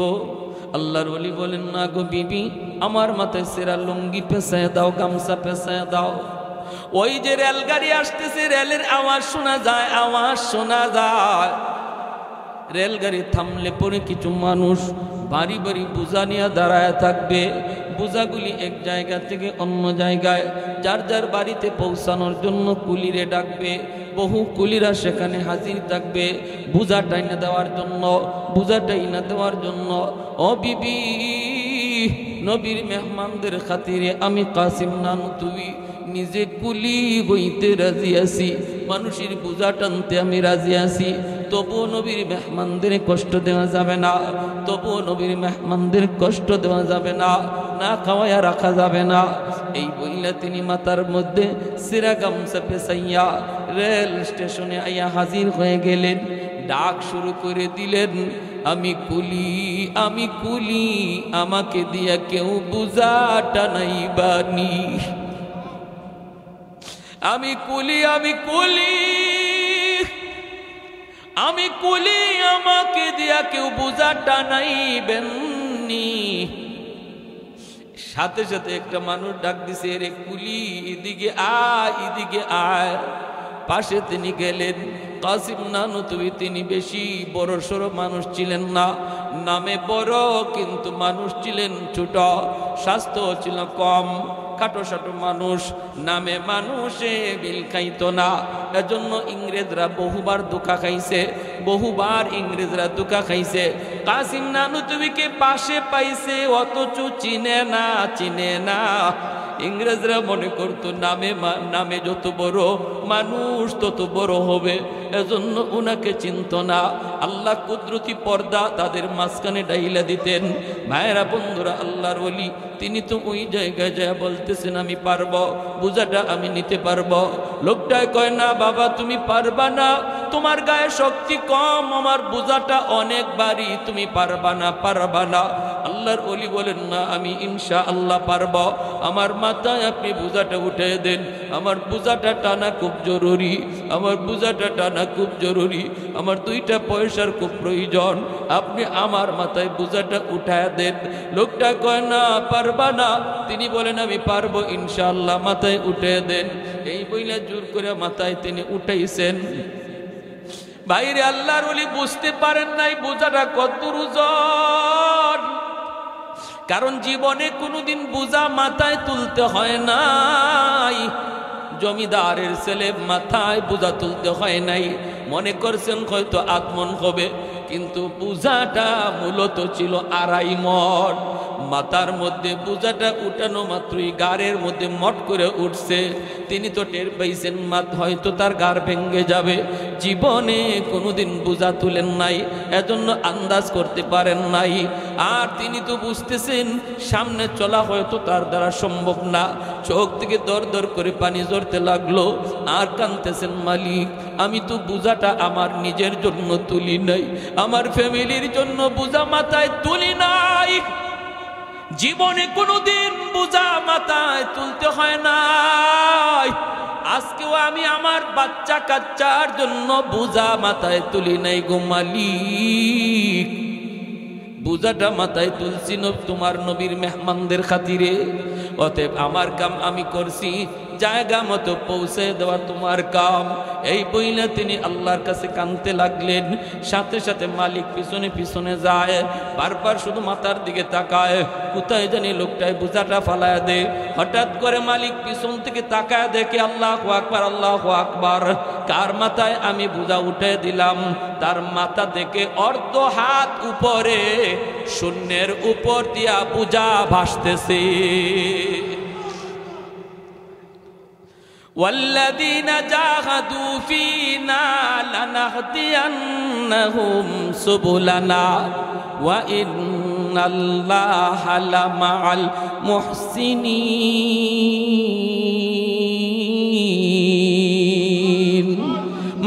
আল্লাহর ওলি বলেন, না গো বিবি, আমার মাথায় সেরা লুঙ্গি পেঁচায় দাও, গামছা পেঁচায় দাও। ওই যে রেলগাড়ি আসতেছে, রেলের আওয়াজ শোনা যায়, আওয়াজ শোনা যায়, রেলগাড়ি থামলে পরে কিছু মানুষ বাড়ি বাড়ি বোঝা নিয়ে দাঁড়ায় থাকবে, বোঝাগুলি এক জায়গা থেকে অন্য জায়গায় যার যার বাড়িতে পৌঁছানোর জন্য কুলিরে ডাকবে, বহু কুলিরা সেখানে হাজির থাকবে বোঝা টাইনা দেওয়ার জন্য, বোঝা টাইনা দেওয়ার জন্য। ও বিবি, নবীর মেহমানদের খাতিরে আমি কাসিম নানুতুবি নিজে কুলি হইতে রাজি আছি, মানুষের বোঝা টানতে আমি রাজি আছি, তবুও নবীর মেহমানদের কষ্ট দেওয়া যাবে না, তবুও নবীর মেহমানদের কষ্ট দেওয়া যাবে না, না খাওয়াইয়া রাখা যাবে না। এই বইলা তিনি মাথার মধ্যে সিরা গামছা পেঁচাইয়া রেল স্টেশনে আইয়া হাজির হয়ে গেলেন, ডাক শুরু করে দিলেন, আমি কুলি, আমি কুলি, আমাকে দিয়া কেউ বোঝা টানাইবানি। আমি কুলি, আমি কুলি, আমি কুলি, আমাকে দিয়া কেউ বোঝা টানাইবেননি। সাথে সাথে একটা মানুষ ডাক দিছে, রে কুলি, এদিকে আয়, এদিকে আয়। পাশে তিনি গেলেন, কাসিম নানুতুবি তিনি বেশি বড় সড়ো মানুষ ছিলেন না, নামে বড় কিন্তু মানুষ ছিলেন ছোট, স্বাস্থ্য ছিল কম, খাটো সাটো মানুষ, নামে মানুষে বিল খাইত না। এজন্য ইংরেজরা বহুবার ধোঁকা খাইছে, বহুবার ইংরেজরা ধোঁকা খাইছে। কাসিম নানুতুবিকে পাশে পাইছে, অথচ চিনে না, চিনে না। ইংরেজরা মনে করতো নামে যত বড় মানুষ তত বড় হবে, এজন্য উনাকে চিনত না। আল্লাহ কুদরতি পর্দা তাদের মাঝখানে ডাইলা দিতেন। ভাইরা বন্ধুরা, আল্লাহর ওলি তিনি তো ওই জায়গায় যায় বলতেছেন, আমি পারবো, বোঝাটা আমি নিতে পারবো। লোকটায় কয়, না বাবা তুমি পারবা না, তোমার গায়ে শক্তি কম, আমার বোঝাটা অনেক ভারী, তুমি পারবা না পারবা না। আল্লাহর ওলি বলেন না, আমি ইনশাআল্লাহ পারব। আমার মাথায় আপনি বোঝাটা উঠে দেন, আমার বোঝাটা টানা খুব জরুরি, আমার বোঝাটা টানা খুব জরুরি, আমার 2টা পয়সার খুব প্রয়োজন, আপনি আমার মাথায় বোঝাটা উঠায় দেন। লোকটা কয় না পারবা না, তিনি বলেন আমি পারবো ইনশাআল্লাহ, মাথায় উঠে দেন। এই বইলা জোর করে মাথায় তিনি উঠাইছেন। বাইরে আল্লাহর ওলি বুঝতে পারেন নাই বোঝাটা কত ওজন, কারণ জীবনে কোনোদিন বোঝা মাথায় তুলতে হয় নাই। জমিদারের ছেলে মাথায় বোঝা তুলতে হয় নাই, মনে করছেন হয়তো আত্মন হবে, কিন্তু বোঝাটা মূলত ছিল 2.5 মণ। মাথার মধ্যে বোঝাটা উঠানো মাত্রই গাড়ের মধ্যে মট করে উঠছে। তিনি তো টের পাইছেন হয়তো তার গাড় ভেঙে যাবে, জীবনে কোনোদিন বোঝা তুলেন নাই, এজন্য আন্দাজ করতে পারেন নাই। আর তিনি তো বুঝতেছেন সামনে চলা হয়তো তার দ্বারা সম্ভব না, চোখ থেকে দর দর করে পানি ঝরতে লাগলো। আর কাঁদতেছেন, মালিক আমি তো বোঝাটা আমার নিজের জন্য তুলি নাই, আমার ফ্যামিলির জন্য বোঝা মাথায় তুলি নাই, জীবনে কোনোদিন বোঝা মাথায় তুলতে হয় নাই। আজকেও আমি আমার বাচ্চা কাচ্চার জন্য বোঝা মাথায় তুলি নাই গো মালিক, বোঝাটা মাথায় তুলছি তোমার নবীর মেহমানদের খাতিরে। অতএব আমার কাম আমি করছি, জায়গা মতো পৌঁছে দেওয়া তোমার কাম। এই বইলে তিনি আল্লাহর কাছে কাঁদতে লাগলেন। সাথে সাথে মালিক পিছনে পিছনে যায়, বারবার শুধু মাথার দিকে তাকায়, কোথায় জানি লোকটায় বোঝাটা ফালায় দে। হঠাৎ করে মালিক পিছন থেকে তাকায় দেখে আল্লাহু আকবার আল্লাহু আকবার, কার মাথায় আমি বোঝা উঠে দিলাম, তার মাথা থেকে অর্ধ হাত উপরে শূন্যের উপর দিয়া বোঝা ভাসতেছে। والذين جاهدوا فينا لنهدينهم سبلنا وإن الله لمع المحسنين।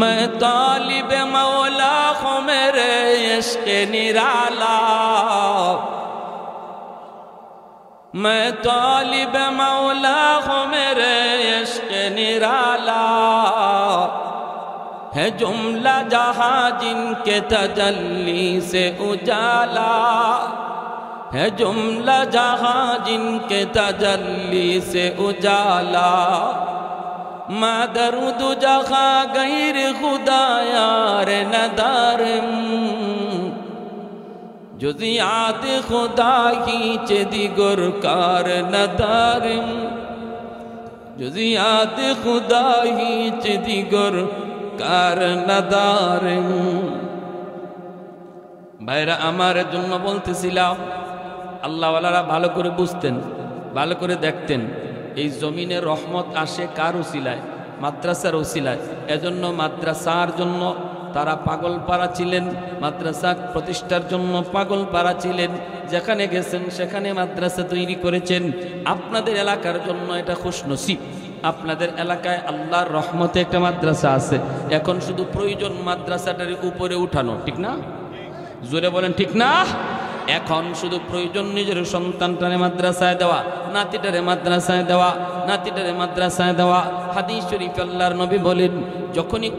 मैं तालिब मौला हूँ मेरे इश्क़ निराला, मैं तालिब मौला हूँ मेरे इश्क़ निराला, है जुमला जहाँ जिनके तजल्ली से उजाला, है जुमला जहाँ जिनके तजल्ली से उजाला, मा दरूद जहाँ गैर खुदा यार नदारम, जुज़ियात खुदा की चेदिगर कार नदारम, जुज़ियात खुदा ही चेदिगर कार नदारम। ভাইরা আমার জন্য বলতেছিলাম, আল্লাহওয়ালারা ভালো করে বুঝতেন, ভালো করে দেখতেন, এই জমিনে রহমত আসে কার উসিলায়? মাদ্রাসার উসিলায়। এজন্য মাদ্রাসার জন্য তারা পাগলপাড়া ছিলেন, মাদ্রাসা প্রতিষ্ঠার জন্য পাগলপাড়া ছিলেন। যেখানে গেছেন সেখানে মাদ্রাসা তৈরি করেছেন। আপনাদের এলাকার জন্য এটা খুশনসিব, আপনাদের এলাকায় আল্লাহর রহমতে একটা মাদ্রাসা আছে। এখন শুধু প্রয়োজন মাদ্রাসাটার উপরে উঠানো, ঠিক না? জোরে বলেন ঠিক না? এখন শুধু প্রয়োজন নিজের সন্তানটারে মাদ্রাসায় দেওয়া, নাতিটারে মাদ্রাসায় দেওয়া, নাতিটারে মাদ্রাসায় দেওয়া। হাদিস শরীফ আল্লাহর নবী বলেন, যখনই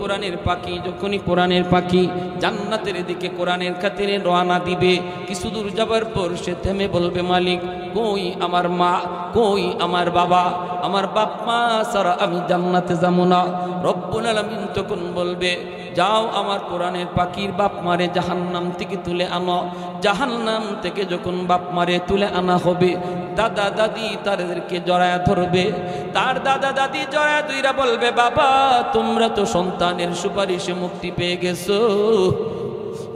কোরআনের পাখি জান্নাতের দিকে কোরআনের খাতিরে রওনা দিবে, কিছু দূর যাবার পর সে থেমে বলবে, মালিক কই আমার মা, কই আমার বাবা, আমার বাপ মা ছাড়া আমি জান্নাতে যাব না। রব্বুল আলামিন তখন বলবে, যাও আমার কোরআনের পাখির বাপ মারে জাহান্নাম থেকে তুলে আনো। জাহান্নাম থেকে যখন বাপ মারে তুলে আনা হবে, দাদা দাদি তাদেরকে জড়ায় ধরবে। তার দাদা দাদি জড়ায় ধইরা বলবে, বাবা তোমরা তো সন্তানের সুপারিশে মুক্তি পেয়ে গেছো,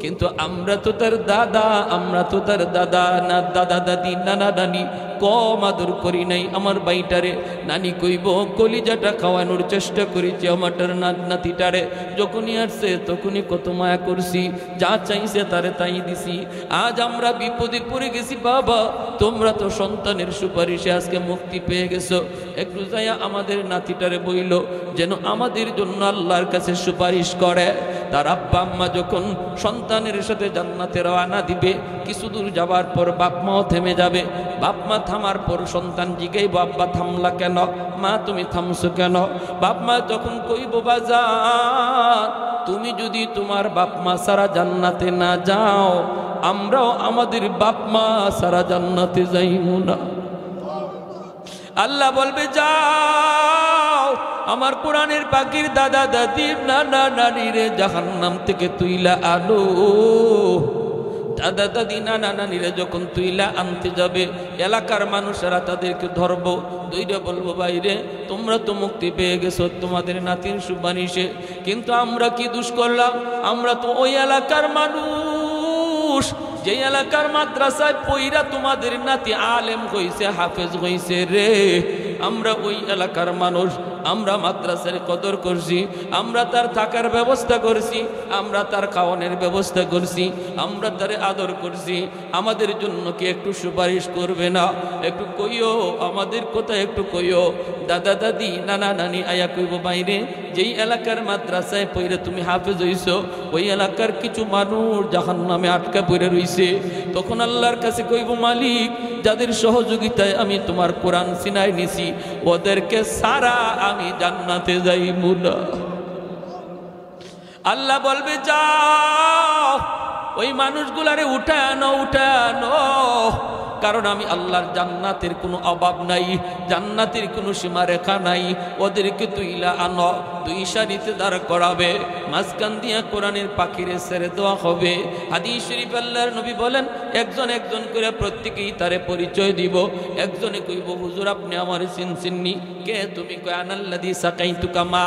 কিন্তু আমরা তো তার দাদা, আমরা তো তার দাদা না দাদা দাদি নানা নানি কম আদর করি নাই আমার বাইটারে। নানি কইব কলিজাটা খাওয়ানোর চেষ্টা করেছি আমারটার নাতিটারে, যখনই আসছে তখনই কত মায়া করছি, যা চাইছে তারে তাই দিছি। আজ আমরা বিপদে পড়ে গেছি বাবা, তোমরা তো সন্তানের সুপারিশে আজকে মুক্তি পেয়ে গেছো। একটু যাইয়া আমাদের নাতিটারে বইল যেন আমাদের জন্য আল্লাহর কাছে সুপারিশ করে। তার আব্বা আম্মা যখন সন্তানের সাথে জান্নাতে রওনা দিবে, কিছু দূর যাবার পর বাপ মাও থেমে যাবে। বাপ মা থামার পর সন্তান জিগাইব আব্বা থামলা কেন, মা তুমি থামছো কেন? বাপ মা তখন কইব বাজান তুমি যদি তোমার বাপ মা সারা জান্নাতে না যাও, আমরাও আমাদের বাপ মা সারা জান্নাতে যাইব না। আল্লাহ বলবে যাও আমার কোরআনের পাখির দাদা দাদি নানা নানিরে জাহান্নাম থেকে তুইলা আনো। দাদা দাদি নানা নানিরে যখন তুইলা আনতে যাবে, এলাকার মানুষেরা তাদেরকে ধরবো, দুইটা বলবো বাইরে তোমরা তো মুক্তি পেয়ে গেছো তোমাদের নাতির সুপারিশে, কিন্তু আমরা কি দোষ করলাম? আমরা তো ওই এলাকার মানুষ যে এলাকার মাদ্রাসায় পইরা তোমাদের নাতি আলেম হইছে, হাফেজ হইছে রে। আমরা ওই এলাকার মানুষ, আমরা মাদ্রাসার কদর করছি, আমরা তার থাকার ব্যবস্থা করছি, আমরা তার খাওয়ানোর ব্যবস্থা করছি, আমরা তারে আদর করছি। আমাদের জন্য কি একটু সুপারিশ করবে না? একটু কইও, আমাদের কথা একটু কইও। দাদা দাদি নানা নানি আয়া কইব বাইরে যেই এলাকার মাদ্রাসায় পইরে তুমি হাফেজ হইছো, ওই এলাকার কিছু মানুষ জাহান্নামে আটকা পড়ে রইছে। তখন আল্লাহর কাছে কইব মালিক যাদের সহযোগিতায় আমি তোমার কোরআন সিনাই নিছি, ওদেরকে সারা আমি জান্নাতে যাইব না। আল্লাহ বলবে যাও ওই মানুষগুলারে উঠানো উঠানো, কারণ আমি আল্লাহর জান্নাতের কোনো অভাব নাই, জান্নাতের কোনো সীমারেখা নাই। ওদেরকে তুইলা আনো, দুই সারিতে দাঁড় করাবে, মাঝখান দিয়া কোরআনের পাখিরে ছেড়ে দেওয়া হবে। হাদিস শরীফ আল্লাহর নবী বলেন একজন একজন করে প্রত্যেকেই তারে পরিচয় দিব। একজনে কইব হুজুর আপনি আমার চিনচিননি কে? তুমি কয় আনাল্লাযী সাকাইতুকা মা,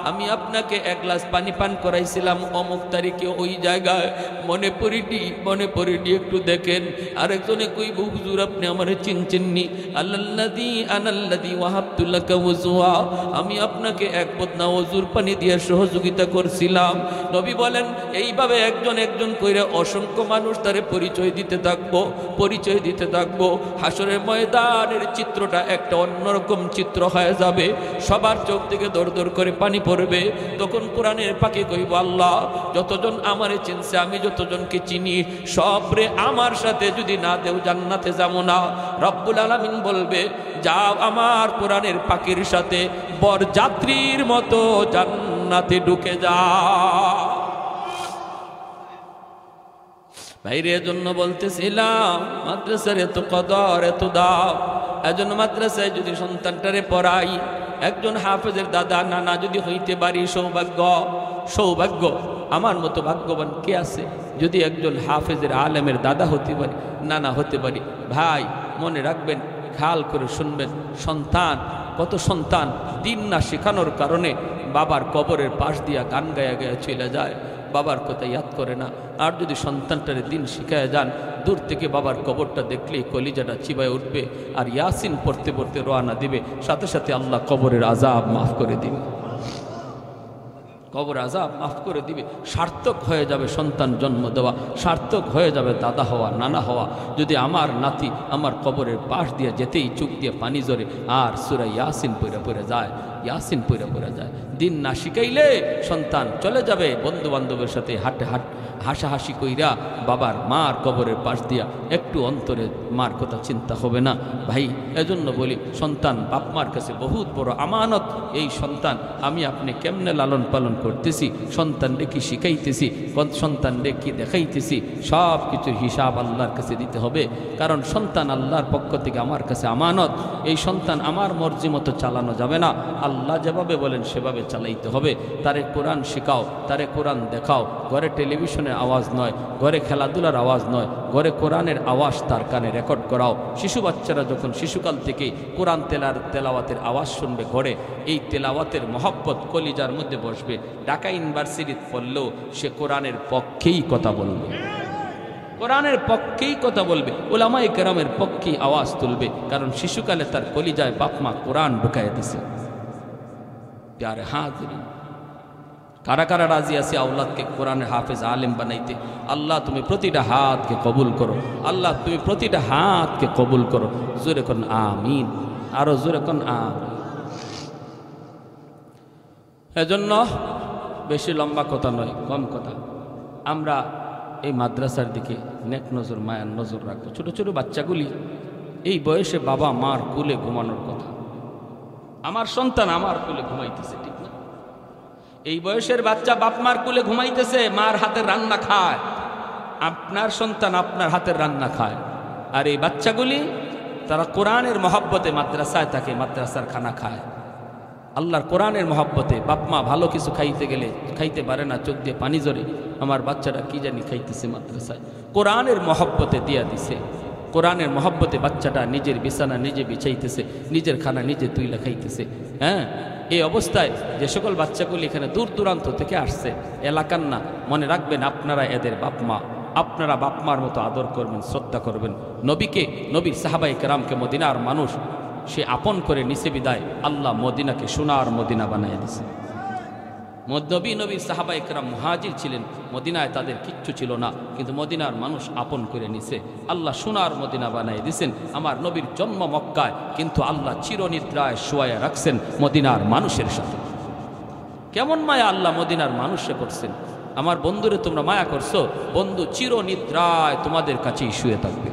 আমি আপনাকে এক গ্লাস পানি পান করাইছিলাম অমুক তারিখে ওই জায়গায়, মনে পড়িনি একটু দেখেন। আরেকজনে কইব হুজুর আপনি আমার চিনচিননি, আনাল্লাযী ওয়াহাবতু লাকা ওযুয়া, আমি আপনাকে এক বদনা ওযুর পানি দিয়ে সহযোগিতা করছিলাম। নবী বলেন এইভাবে একজন একজন কইরা অসংখ্য মানুষ তারে পরিচয় দিতে থাকবো। হাসরের ময়দানের চিত্রটা একটা অন্যরকম চিত্র হয়ে যাবে, সবার চোখ থেকে দর দর করে পানি পড়বে। তখন কোরআনের পাখি কইব আল্লাহ যতজন আমারে চিনছে, আমি যতজনকে চিনি সবরে আমার সাথে যদি না দেও জান্নাতে যাবো না। রব্বুল আলামিন বলবে যাও আমার কোরআনের পাখির সাথে বরযাত্রীর মতো জান্নাতে ঢুকে যাও। ভাইরে এজন্য বলতেছিলাম মাদ্রাসার এত কদর এত দাও। এজন্য মাদ্রাসায় যদি সন্তানটারে পড়াই, একজন হাফেজের দাদা নানা যদি হইতে পারি, সৌভাগ্য। আমার মতো ভাগ্যবান কে আছে যদি একজন হাফেজের আলেমের দাদা হতে পারি, নানা হতে পারি। ভাই মনে রাখবেন, খেয়াল করে শুনবেন, কত সন্তান দিন না শেখানোর কারণে বাবার কবরের পাশ দিয়া গান গায়া গায়া চলে যায়, বাবার কথা ইয়াদ করে না। আর যদি সন্তানটারে দিন শিখায় যান, দূর থেকে বাবার কবরটা দেখলেই কলিজাটা চিবায় উঠবে, আর ইয়াসিন পড়তে পড়তে রওনা দিবে, সাথে সাথে আল্লাহ কবরের আযাব মাফ করে দিবে, কবর আযাব মাফ করে দিবে। সার্থক হয়ে যাবে সন্তান জন্ম দেওয়া, সার্থক হয়ে যাবে দাদা হওয়া নানা হওয়া। যদি আমার নাতি আমার কবরের পাশ দিয়ে যেতেই চোখ দিয়ে পানি জরে আর সূরা ইয়াসিন পড়ে যায়, ইয়াসিন পড়ে যায়। দিন না শিখাইলে সন্তান চলে যাবে বন্ধু বান্ধবের সাথে হাসাহাসি কইরা বাবার মার কবরের পাশ দিয়া, একটু অন্তরে মার কথা চিন্তা হবে না। ভাই এজন্য বলি সন্তান বাপ মার কাছে বহুত বড় আমানত। এই সন্তান আমি আপনি কেমনে লালন পালন করতেছি, সন্তানরে কি শিখাইতেছি, সন্তানরে কি দেখাইতেছি, সব কিছুর হিসাব আল্লাহর কাছে দিতে হবে। কারণ সন্তান আল্লাহর পক্ষ থেকে আমার কাছে আমানত। এই সন্তান আমার মর্জি মতো চালানো যাবে না, আল্লাহ যেভাবে বলেন সেভাবে চালাইতে হবে। তারে কোরআন শেখাও, তারে কোরআন দেখাও। ঘরে টেলিভিশনের আওয়াজ নয়, ঘরে খেলাধুলার আওয়াজ নয়, ঘরে কোরআনের আওয়াজ তার কানে রেকর্ড করাও। শিশু বাচ্চারা যখন শিশুকাল থেকেই কোরআন তেলাওয়াতের আওয়াজ শুনবে ঘরে, এই তেলাওয়াতের মহব্বত কলিজার মধ্যে বসবে। ঢাকা ইউনিভার্সিটিতে পড়লেও সে কোরআনের পক্ষেই কথা বলবে। কোরআনের পক্ষেই কথা বলবে, উলামায়ে কেরামের পক্ষেই আওয়াজ তুলবে, কারণ শিশুকালে তার কলিজায় বাপ মা কোরআন ঢুকাইয়া দিছে। প্যারে হাজিরিন, কারা কারা রাজি আছে আওলাদকে কোরআনের হাফেজ আলেম বানাইতে? আল্লাহ তুমি প্রতিটা হাতকে কবুল করো, আল্লাহ তুমি প্রতিটা হাতকে কবুল করো। জোরে কোন আমিন, আরো জোরে কোন আমিন। এজন্য বেশি লম্বা কথা নয়, কম কথা। আমরা এই মাদ্রাসার দিকে নেক নজর, মায়ার নজর রাখবো। ছোট ছোট বাচ্চাগুলি এই বয়সে বাবা মার কুলে ঘুমানোর কথা। আমার সন্তান আমার কুলে ঘুমাইতেছে, ঠিক না? এই বয়সের বাচ্চা বাপ মার কুলে ঘুমাইতেছে, মার হাতের রান্না খায়। আপনার সন্তান আপনার হাতের রান্না খায়। আর এই বাচ্চাগুলি তারা কোরআনের মহব্বতে মাদ্রাসায় থাকে, মাদ্রাসার খানা খায়। আল্লাহর কোরআনের মহব্বতে বাপ মা ভালো কিছু খাইতে গেলে খাইতে পারে না, চোখ দিয়ে পানি ঝরে, আমার বাচ্চাটা কি জানি খাইতেছে মাদ্রাসায়। কোরআনের মহব্বতে দিয়া দিছে, কোরআনের মহব্বতে বাচ্চাটা নিজের বিছানা নিজে বিছাইতেছে, নিজের খানা নিজে তুইলা খাইতেছে। হ্যাঁ, এই অবস্থায় যে সকল বাচ্চাগুলি এখানে দূর দূরান্ত থেকে আসছে, এলাকার না, মনে রাখবেন আপনারা এদের বাপ মা, আপনারা বাপ মার মতো আদর করবেন, শ্রদ্ধা করবেন। নবীকে, নবীর সাহাবায়ে কেরামকে মদিনার মানুষ সে আপন করে নিছে বিদায় আল্লাহ মদিনাকে সোনার মদিনা বানায় দিছে। নবীর সাহাবায়ে কেরাম মুহাজির ছিলেন, মদিনায় তাদের কিচ্ছু ছিল না, কিন্তু মদিনার মানুষ আপন করে নিছে, আল্লাহ সোনার মদিনা বানায় দিছেন। আমার নবীর জন্ম মক্কায়, কিন্তু আল্লাহ চিরনিদ্রায় শোয়ায়া রাখছেন মদিনার মানুষের সাথে। কেমন মায়া আল্লাহ মদিনার মানুষে করছেন। আমার বন্ধুরে তোমরা মায়া করছো, বন্ধু চিরনিদ্রায় তোমাদের কাছেই শুয়ে থাকবে।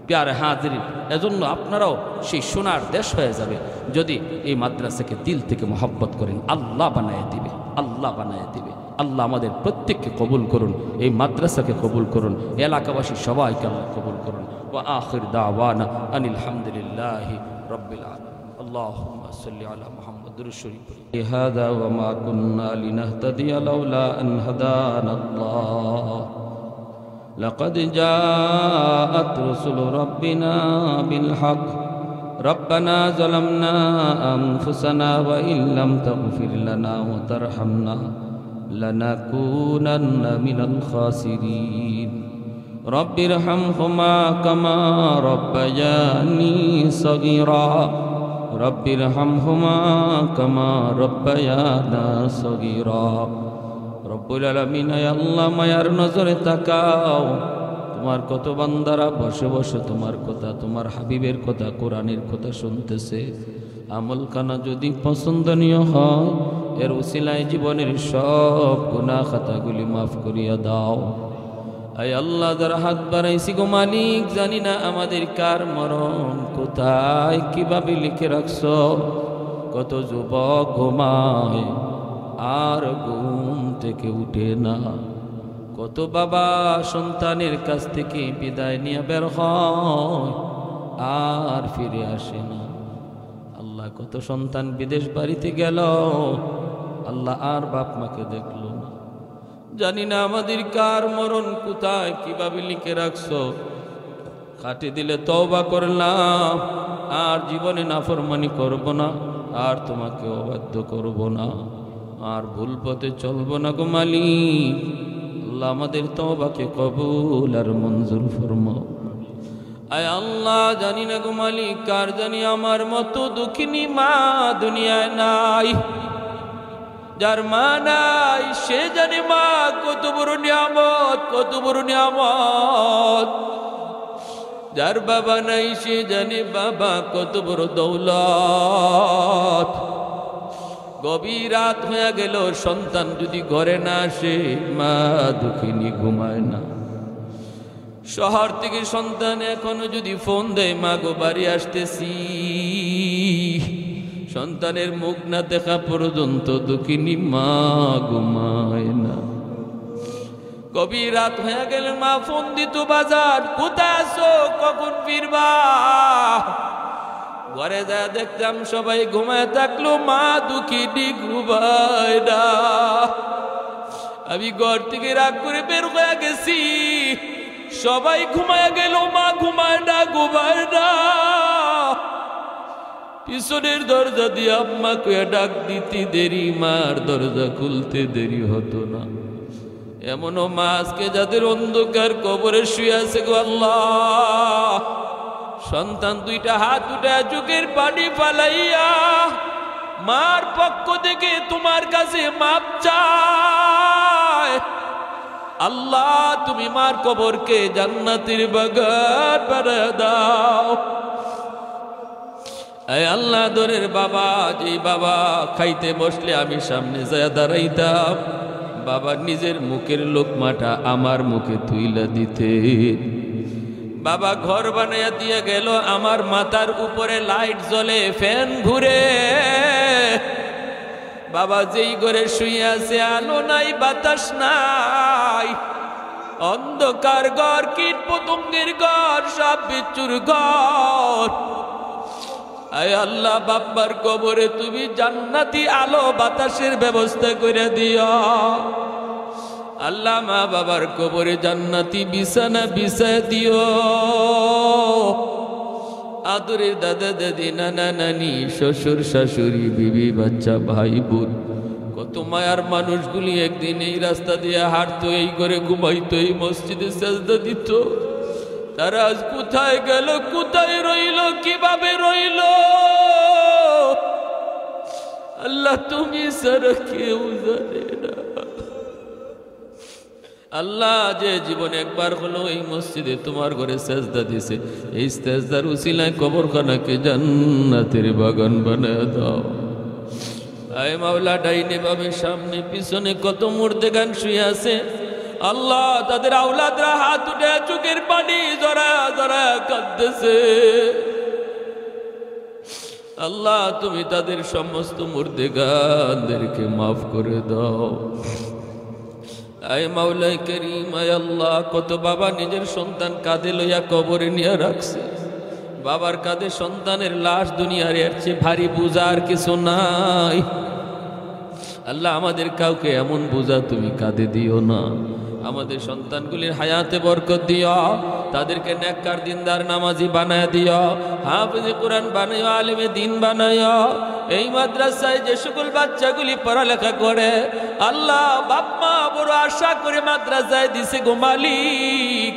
প্যারে হাজিরিন, এজন্য আপনারাও সেই সোনার দেশ হয়ে যাবে যদি এই মাদ্রাসাকে দিল থেকে মহব্বত করেন। আল্লাহ বানায় দিবে, আল্লাহ বানায় দিবে। আল্লাহ আমাদের প্রত্যেককে কবুল করুন, এই মাদ্রাসাকে কবুল করুন, এলাকাবাসী সবাইকে আল্লাহ কবুল করুন। ওয়া আখির দাওয়ানা আনিল হামদুলিল্লাহি রাব্বিল আলামিন। আল্লাহুম্মা সাল্লি আলা মুহাম্মাদ শরীফ। হাদা ওয়া মা কুন্না লিনাহতাদিয়া লাউলা আন হাদানাল্লাহ। لقد جاءت رسل ربنا بالحق ربنا ظلمنا أنفسنا وإن لم تغفر لنا وترحمنا لنكونن من الخاسرين رب ارحمهما كما ربياني صغيرا رب ارحمهما كما ربيانا صغيرا রব্বুল আলামিন, হে আল্লাহ মায়ার নজরে তাকাও। তোমার কত বান্দারা বসে বসে তোমার কথা, তোমার হাবিবের কথা, কোরআনের কথা শুনতেছে। আমল খানা যদি পছন্দনীয় হয়, এর উসিলায় জীবনের সব গুনাহ খাতাগুলি মাফ করিয়া দাও। হে আল্লাহ, যারা হাত বাড়াইছি গো মালিক, জানি না আমাদের কার মরণ কোথায় কিভাবে লিখে রাখছো। কত যুবক ঘুমায় আর ঘুম থেকে উঠে না, কত বাবা সন্তানের কাছ থেকে বিদায় নিয়ে বের হয় আর ফিরে আসে না। আল্লাহ, কত সন্তান বিদেশ বাড়িতে গেল, আল্লাহ আর বাপ মাকে দেখলো না। জানি না আমাদের কার মরণ কোথায় কিভাবে লিখে রাখছো। কাটে দিলে তওবা করলাম, আর জীবনে নাফরমানি করব না, আর তোমাকে অবাধ্য করব না, আর ভুল পথে চলবো না গো মালিক। আল্লাহ আমাদের তওবাকে কবুল আর মঞ্জুর ফরমাও। আয় আল্লাহ, জানি না গো মালিক, কার জানি আমার মতো দুঃখিনী মা দুনিয়ায় নাই। যার মা নাই সে জানি মা কত বড় নিয়ামত, কত বড় নিয়ামত। যার বাবা নাই সে জানে বাবা কত বড় দৌলত। গভীর রাত হয়ে গেল, সন্তান যদি ঘরে না আসে, মা দুঃখিনী ঘুমায় না। শহর থেকে সন্তান এখনো যদি ফোন দেয়, মা গো বাড়ি আসতেছি, সন্তানের মুখ না দেখা পর্যন্ত দুঃখিনী মা ঘুমায় না। গভীর রাত হয়ে গেল, মা ফোন দিত, বাজার কোথায় আছো, কখন ফিরবা। ঘরে যা দেখতাম সবাই ঘুমায় থাকলো, মা দুঃখিনী ঘুমায় না। আমি ঘর থেকে রাগ করে বের হয়ে গেছি, সবাই ঘুমায় গেল, মা ঘুমায় না, ঘুমায় না। পিছনের দরজা দিয়ে আম্মা কয়ে ডাক দিতে দেরি, মার দরজা খুলতে দেরি হতো না। এমনও মা আজকে যাদের অন্ধকার কবরে শুয়ে আছে গো আল্লাহ, সন্তান দুইটা হাত উঠায় চোখের পানি ফালাইয়া মার পক্ষ থেকে তোমার কাছে মাপ চায়। আল্লাহ তুমি মার কবরকে জান্নাতের বাগান বানায় দাও। এই আল্লাহ দরের বাবা, যেই বাবা খাইতে বসলে আমি সামনে যায় দাঁড়াইতাম, বাবা নিজের মুখের লোকমাটা আমার মুখে তুইলা দিতে। বাবা ঘর বানাইয়া দিয়ে গেল, আমার মাথার উপরে লাইট জ্বলে, ফ্যান ঘুরে। বাবা যেই ঘরে শুয়ে আছে আলো নাই, বাতাস নাই, অন্ধকার ঘর, কীট পতঙ্গের ঘর, সব বিচ্ছুর ঘর। আয় আল্লাহ বাপ্পার কবরে তুমি জান্নাতি আলো বাতাসের ব্যবস্থা করে দিও। আল্লাহ মা বাবার কবরে জান্নাতি বিছানা বিছায় দিও। আদরের দাদা দাদি, নানা নানি, শ্বশুর শাশুড়ি, বিবি বাচ্চা, ভাই বোন, কত মায়ার মানুষগুলি একদিন এই রাস্তা দিয়ে হাঁটতো, এই করে ঘুমাইতো, এই মসজিদে সাজদা দিত। তারা আজ কোথায় গেল, কোথায় রইল, কিভাবে রইল? আল্লাহ তুমি ছাড়া কেউ জানে না। আল্লাহ যে জীবনে একবার হলো এই মসজিদে তোমার ঘরে সাজদা দিছে, এই সাজদার উসিলায় কবরখানাকে জান্নাতের বাগান বানায় দাও। আয় মাওলা, ডাইনে বামে সামনে পিছনে কত মুর্দেগান শুয়ে আছে আল্লাহ, তাদের আওলাদরা হাত উঠে চোখের পানি জরা জরা কাঁদতেছে। আল্লাহ তুমি তাদের সমস্ত মুর্দেগানদেরকে মাফ করে দাও। আয় মাওলা করিম, আয় আল্লাহ, কত বাবা নিজের সন্তান কাঁধে লইয়া কবরে নিয়ে রাখছে। বাবার কাঁধে সন্তানের লাশ, দুনিয়ার এর চেয়ে ভারী বোঝা আর কিছু নাই। আল্লাহ আমাদের কাউকে এমন বোঝা তুমি কাঁধে দিও না। আমাদের সন্তানগুলির হায়াতে বরকত দিও, তাদেরকে নেককার দিনদার নামাজি বানায় দিও, হাফেজে কোরআন বানাইও, আলেমে দিন বানাইও। এই মাদ্রাসায় যে সকল বাচ্চাগুলি পড়ালেখা করে আল্লাহ বাপ মা বড় আশা করে মাদ্রাসায় দিছে গো মালিক,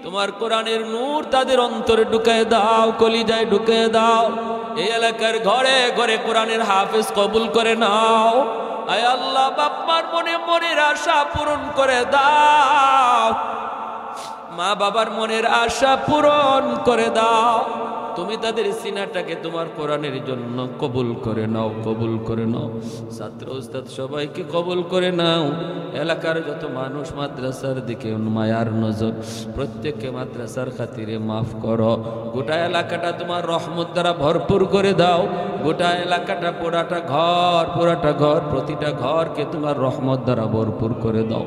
তোমার কোরআনের নূর তাদের অন্তরে ঢুকায় দাও, কলিজায় ঢুকায় দাও। এই এলাকার ঘরে ঘরে কোরআনের হাফেজ কবুল করে নাও। আয় আল্লাহ বাপ মার মনে মনের আশা পূরণ করে দাও, মা বাবার মনের আশা পূরণ করে দাও। তুমি তাদের সিনাটাকে তোমার কোরআনের জন্য কবুল করে নাও, কবুল করে নাও। ছাত্র উস্তাদ সবাইকে কবুল করে নাও। এলাকার যত মানুষ মাদ্রাসার দিকে মায়ার নজর, প্রত্যেককে মাদ্রাসার খাতিরে মাফ করো। গোটা এলাকাটা তোমার রহমত দ্বারা ভরপুর করে দাও। গোটা এলাকাটা পুরাটা ঘর, প্রতিটা ঘরকে তোমার রহমত দ্বারা ভরপুর করে দাও।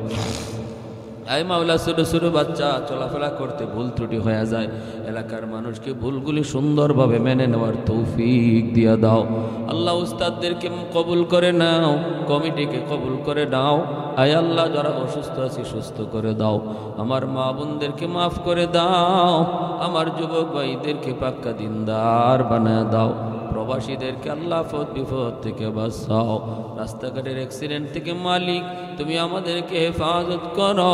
আয় মাওলা, ছোট ছোট বাচ্চা চলাফেরা করতে ভুল ত্রুটি হয়ে যায়, এলাকার মানুষকে ভুলগুলি সুন্দরভাবে মেনে নেওয়ার তৌফিক দিয়া দাও। আল্লাহ উস্তাদদেরকে কবুল করে নাও, কমিটিকে কবুল করে নাও। আয় আল্লাহ যারা অসুস্থ আছে সুস্থ করে দাও। আমার মা বোনদেরকে মাফ করে দাও। আমার যুবক ভাইদেরকে পাক্কা দিনদার বানায় দাও। প্রবাসীদেরকে আল্লাহ আফত বিপদ থেকে বাঁচাও। রাস্তাঘাটের অ্যাক্সিডেন্ট থেকে মালিক তুমি আমাদেরকে হেফাজত করো।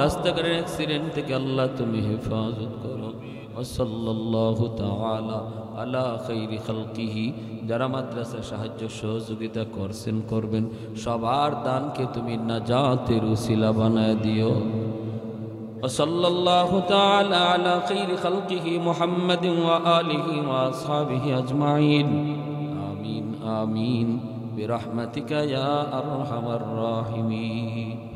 রাস্তাঘাটের অ্যাক্সিডেন্ট থেকে আল্লাহ তুমি হেফাজত করো। ওয়াসাল্লাল্লাহু তাআলা আলা খাইরি খালকিহি। যারা মাদ্রাসা সাহায্য সহযোগিতা করছেন করবেন, সবার দানকে তুমি নাজাতের উসিলা বানায় দিও। ওয়াসাল্লাল্লাহু তাআলা আলা খাইরি খালকিহি মুহাম্মাদিন ওয়া আলিহি ওয়া আসহাবিহি আজমাইন। আমিন আমিন বিরহমাতিকা ইয়া আরহামার রাহিমিন।